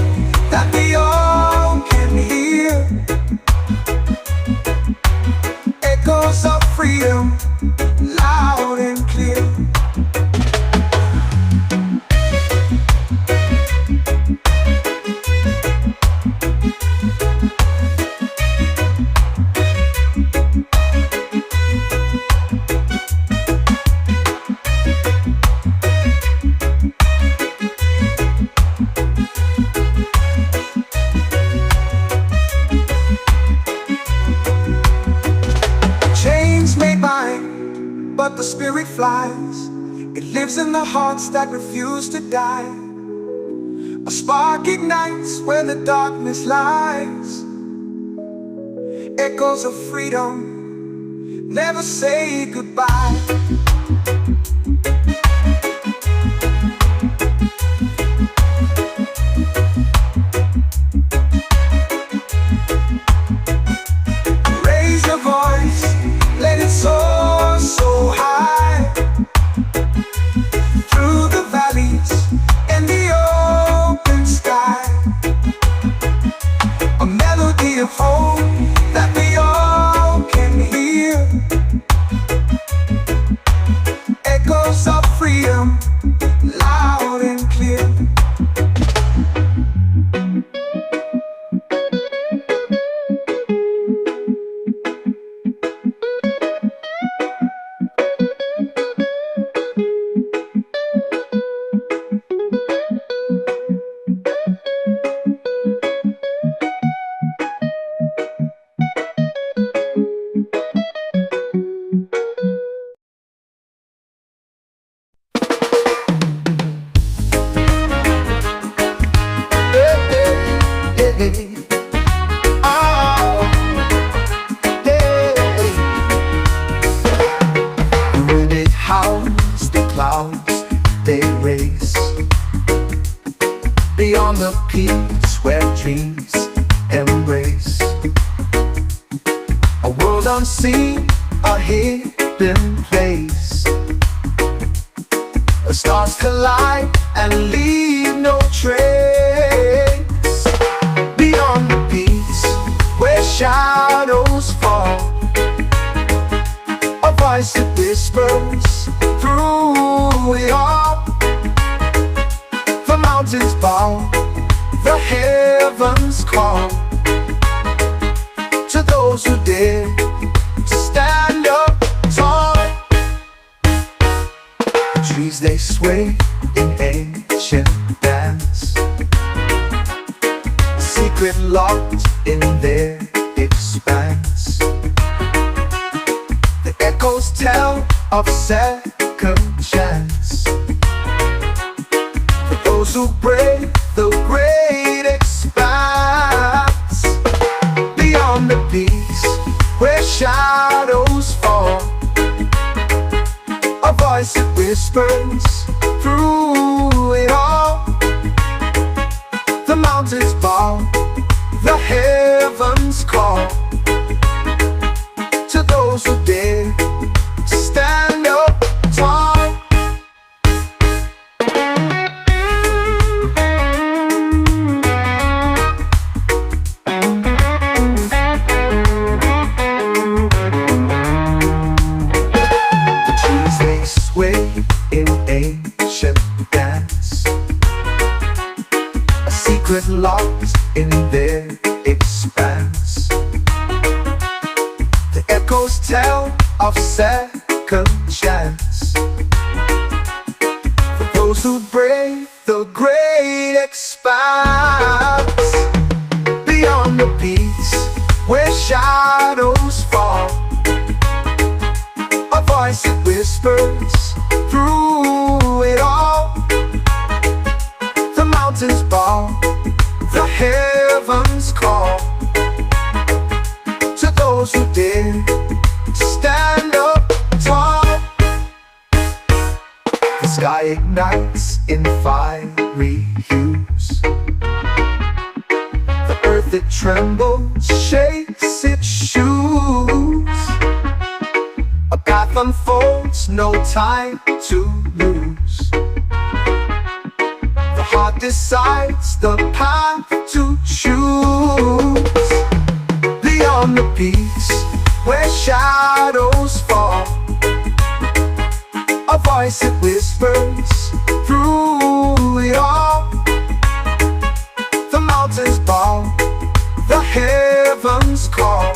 that we all can hear. Echoes of freedom, loud and clear. Chains may bind, but the spirit flies. It lives in the hearts that refuse to die. A spark ignites where the darkness lies. Echoes of freedom never say goodbye. Raise your voice, let it soar so high. beyond the peaks where dreams embrace a world unseen, a hidden place. The stars collide and leave no trace. Beyond the peaks where shadows fall, a voice that whispers through it all. The mountains bow, the heavens call to those who dare to stand up tall. The trees they sway in ancient dance, a secret locked in their expanse. The echoes tell of second chance for those who brave the great expanse. Beyond the peaks where shadows fall, a voice that whispers through it all. The mountains bow, the heavens call to those who dare to stand up tall. In ancient dance, a secret locked in their expanse. The echoes tell of second chance for those who brave the great expanse. Beyond the peaks where shadows fall, a voice that whispers through it all. The mountains bow, the heavens call to those who dare to stand up tall. The sky ignites in fiery hues, the earth it trembles, shakes its shoes. A path unfolds, no time to lose. The heart decides the path to choose. Beyond the peaks where shadows fall, a voice that whispers through it all. The mountains bow, the heavens call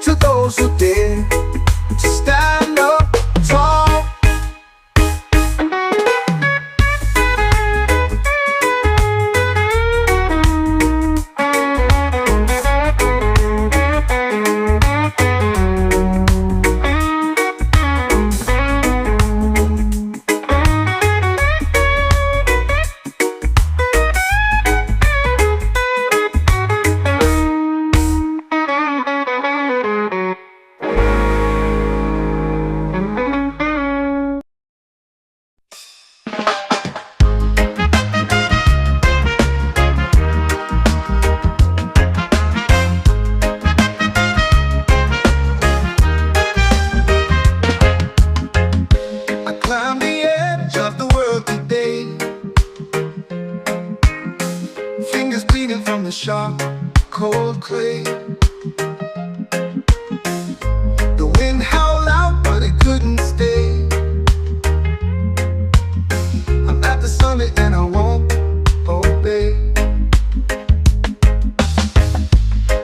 to those who dare to stand up tall. Sharp, cold clay. The wind howled out, but it couldn't stay. I'm at the summit and I won't obey.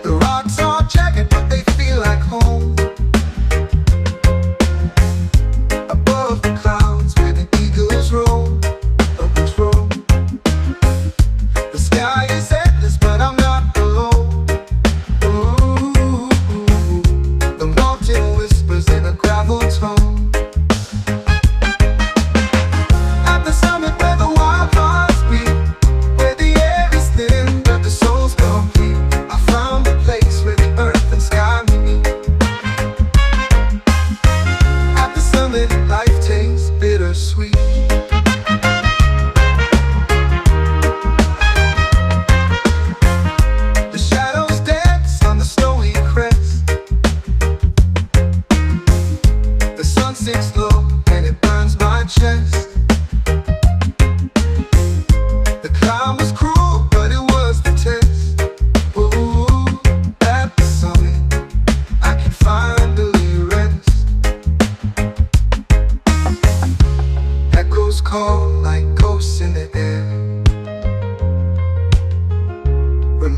The rocks are jagged, but they feel like home. Above the clouds where the eagles roam. The sky is endless, but I'm not alone. Ooh, the mountain whispers in a gravel tone. At the summit where the wildfire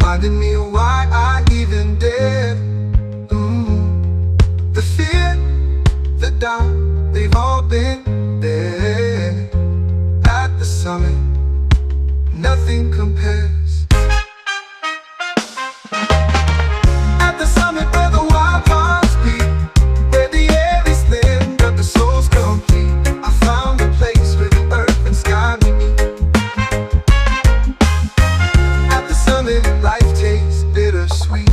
reminding me why I even did. The fear, the doubt, they've all been there. At the summit, nothing compares. At the summit where the wild hearts beat, where the air is thin but the soul's complete, I found a place where the earth and sky meet. At the summit, life tastes bittersweet.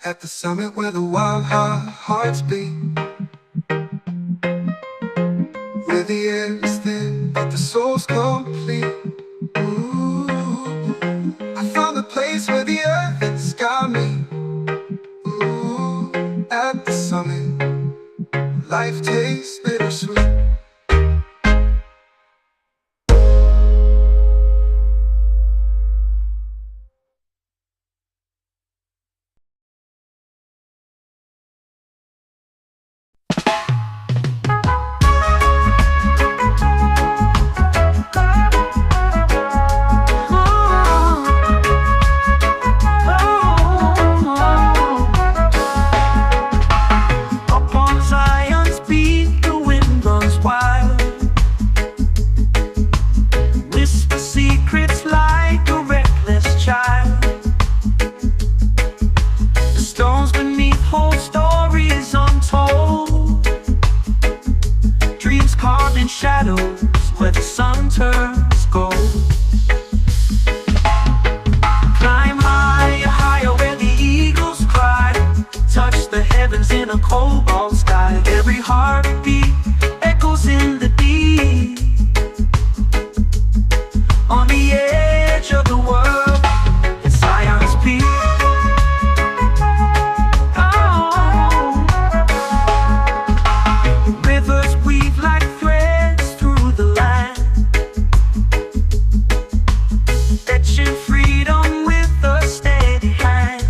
At the summit where the wild hearts beat, where the air is thin but the soul's complete. Ooh, I found a place where the earth and sky meet. Ooh, at the summit, life tastes bittersweet. Shadows where the sun turns gold. Climb higher, higher where the eagles cry. Touch the heavens in a cobalt sky. Every heartbeat echoes in the deep. On the edge of the world, it's Zion's peak. Rivers weave like threads through the land, fetching freedom with a steady hand.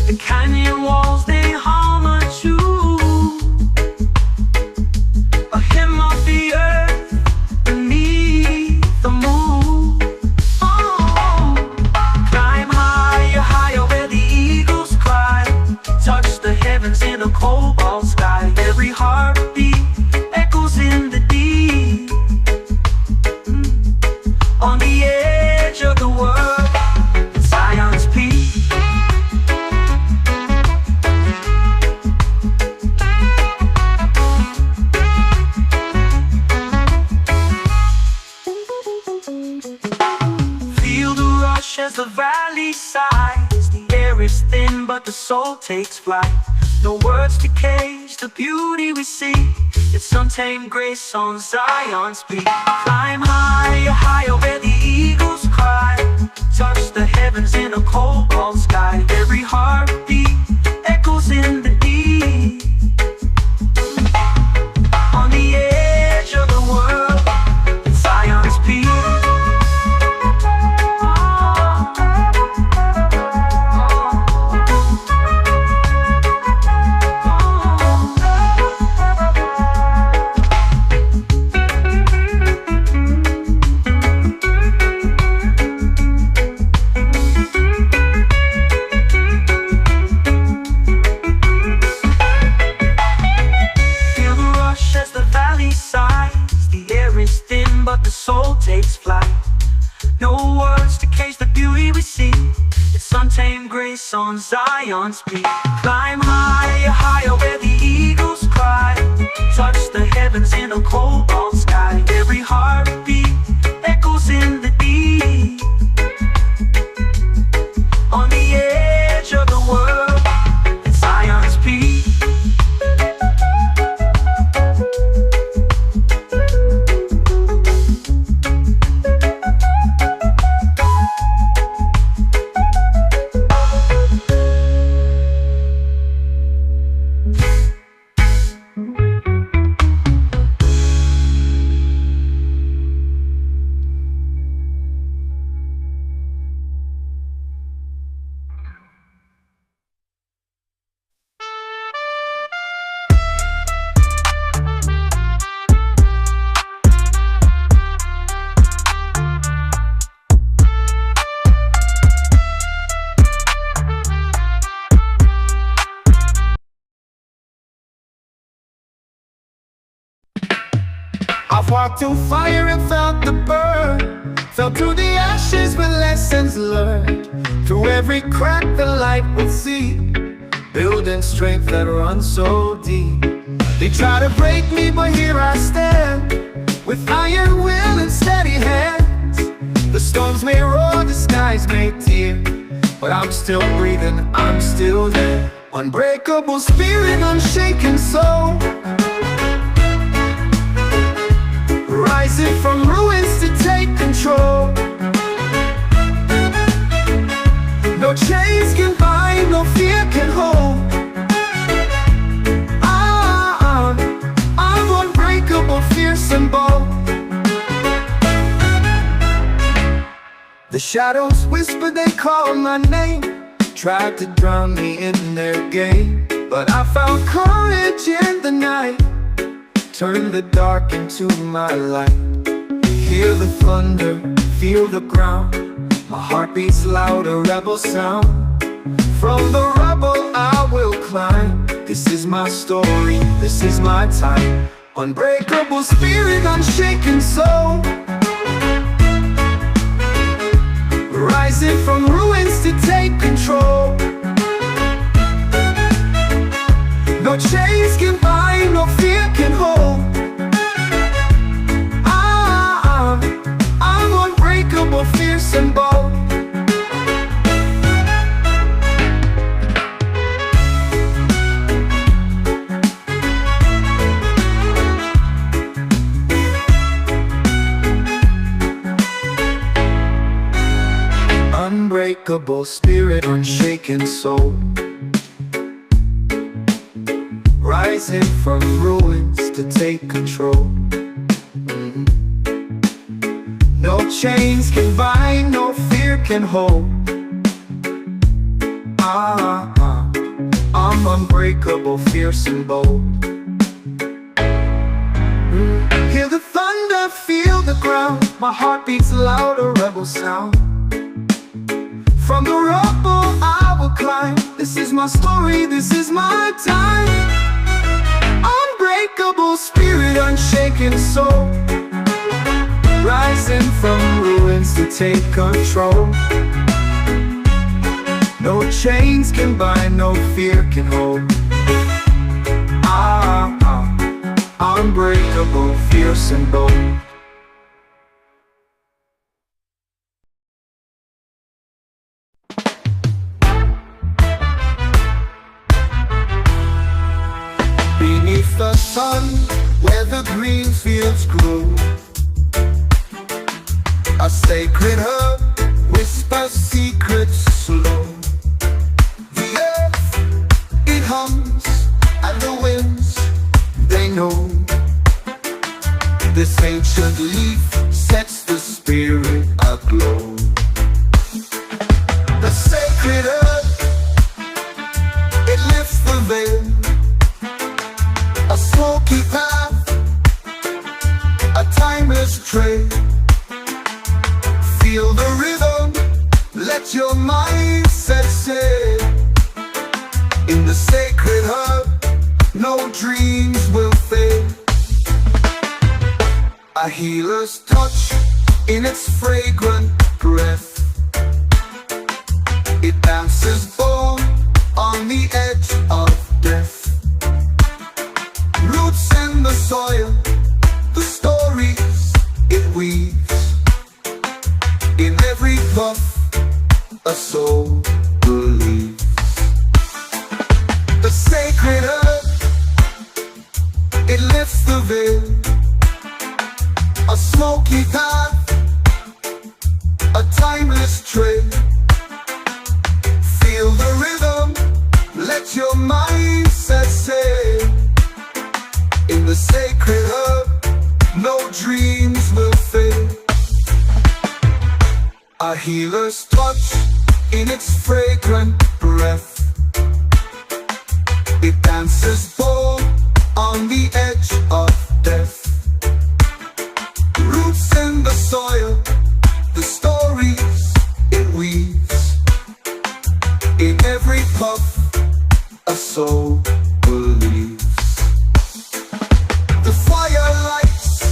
The canyon walls, they hum a tune, a hymn of the earth beneath the moon. Climb higher, higher where the eagles cry. Touch the heavens in a cobalt sky. Every heartbeat echoes in the deep. On the edge of the world, it's Zion's peak. Feel the rush as the valley sighs. The air is thin but the soul takes flight. No words to cage the beauty we see. It's untamed grace on Zion's peak. Climb higher, higher where the eagles cry. Touch the heavens in a cobalt sky. Every heartbeat echoes in the deep. On the edge of the world, it's Zion's peak. Feel the rush as the valley sighs. The air is thin but the soul takes flight. No words to cage the beauty we see. It's untamed grace on Zion's peak. Climb higher, higher where the eagles cry. Touch the heavens in a cobalt sky. Every heartbeat echoes in the deep. On the edge of the world, it's Zion's peak. Walked through fire and felt the burn. Fell through the ashes with lessons learned. Through every crack the light would see, building strength that runs so deep. They try to break me, but here I stand, with iron will and steady hands. The storms may roar, the skies may tear, but I'm still breathing, I'm still there. Unbreakable spirit, unshaken soul, rising from ruins to take control. No chains can bind, no fear can hold. I'm unbreakable, fierce and bold. The shadows whisper, they call my name, tried to drown me in their game. But I found courage in the night, turned the dark into my light. Hear the thunder, feel the ground, my heart beats loud, a rebel sound. From the rubble I will climb. This is my story, this is my time. Unbreakable spirit, unshaken soul, rising from ruins to take control. No chains can bind, no fear can hold. I'm unbreakable, fierce and bold. Unbreakable spirit, unshaken soul, rising from ruins to take control. No chains can bind, no fear can hold. I'm unbreakable, fierce and bold. Hear the thunder, feel the ground, my heart beats loud, a rebel sound. From the rubble I will climb. This is my story, this is my time. Unbreakable spirit, unshaken soul, rising from ruins to take control. No chains can bind, no fear can hold. Unbreakable, fierce and bold. Beneath the sun, where the green fields grow, a sacred herb whispers secrets slow. The earth, it hums, and the winds, they know. This ancient leaf sets the spirit aglow. The sacred herb, it lifts the veil, a smoky path, a timeless trail. Feel the rhythm, let your mind set sail. In the sacred herb, no dreams will fail. A healer's touch in its fragrant breath, it dances born on the edge of death. Roots in the soil, the stories it weaves. In every puff, a soul believes. The sacred herb, it lifts the veil, a smoky path, a timeless trail. Feel the rhythm, let your mind set sail. In the sacred herb, no dreams will fail. A healer's touch in its fragrant breath, it dances bold on the edge of death. Roots in the soil, the stories it weaves. In every puff, a soul believes. The fire lights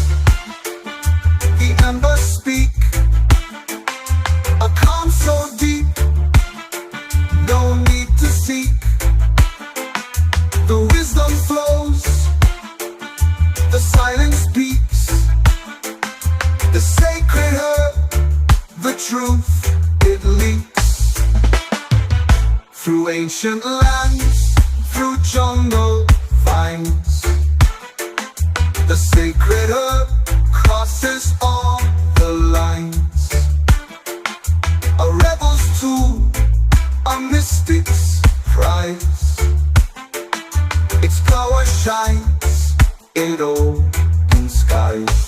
ancient lands, through jungle vines. The sacred herb crosses all the lines. A rebel's tool, a mystic's prize. Its power shines in open skies.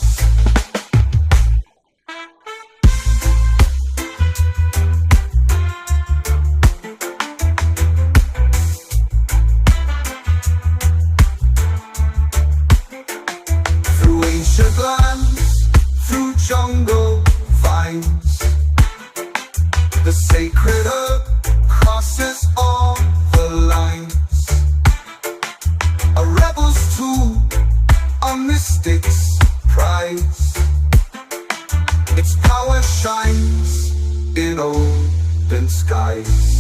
Ancient lands, through jungle vines. The sacred herb crosses all the lines. A rebel's tool, a mystic's prize. Its power shines in open skies.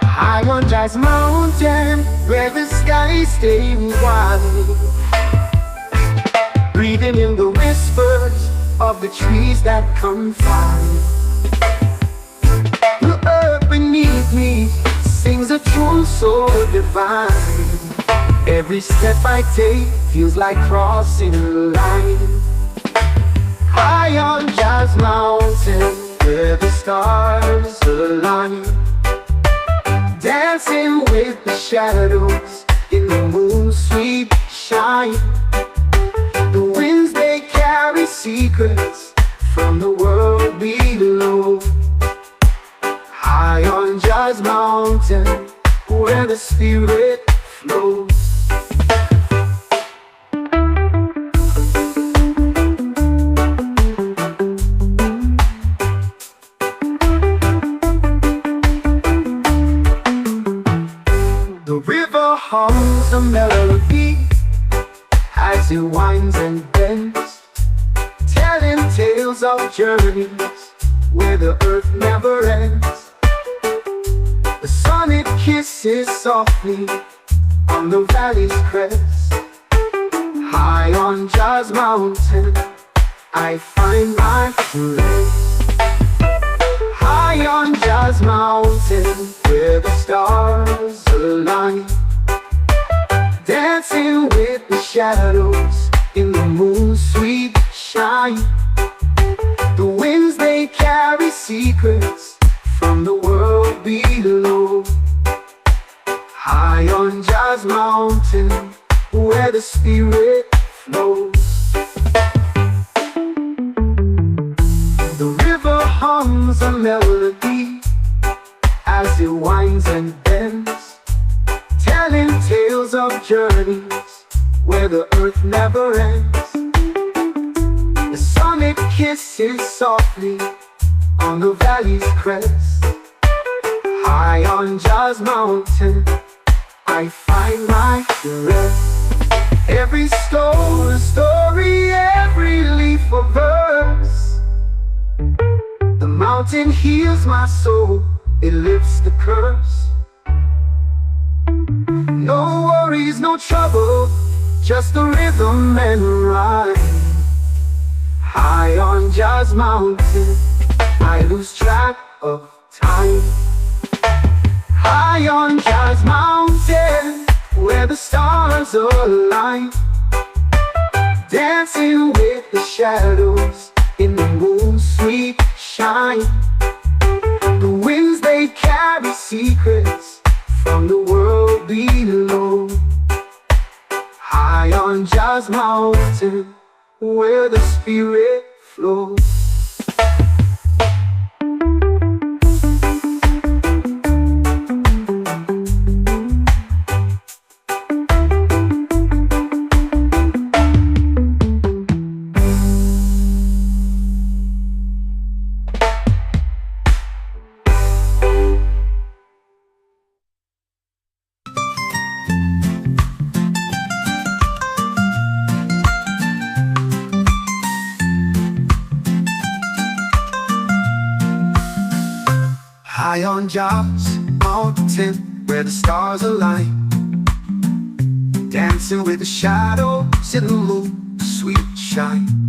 High on Jazz Mountain, where the skies stay wide, breathing in the whispers of the trees that confide. The earth beneath me sings a tune so divine. Every step I take feels like crossing a line. High on Jazz Mountain, where the stars align, dancing with the shadows in the moon's sweet shine. The winds, they carry secrets from the world below. High on Jazz Mountain, where the spirit flows. The river hums a melody as it winds and bends, telling tales of journeys where the earth never ends. The sun, it kisses softly on the valley's crest. High on Jazz Mountain, I find my rest. High on Jazz Mountain, where the stars align, dancing with the shadows in the moon's sweet shine. The winds, they carry secrets from the world below. High on Jazz Mountain, where the spirit flows. The river hums a melody as it winds and bends, telling tales of journeys where the earth never ends. The sun, it kisses softly on the valley's crest. High on Jazz Mountain, I find my rest. Every stone a story, every leaf a verse. The mountain heals my soul, it lifts the curse. No worries, no trouble, just the rhythm and rhyme. High on Jazz Mountain, I lose track of time. High on Jazz Mountain, where the stars align, dancing with the shadows in the moon's sweet shine. The winds, they carry secrets from the world below. High on Jazz Mountain, where the spirit flows. High on Jobs Mountain, where the stars align, dancing with the shadows in the moon, sweet shine.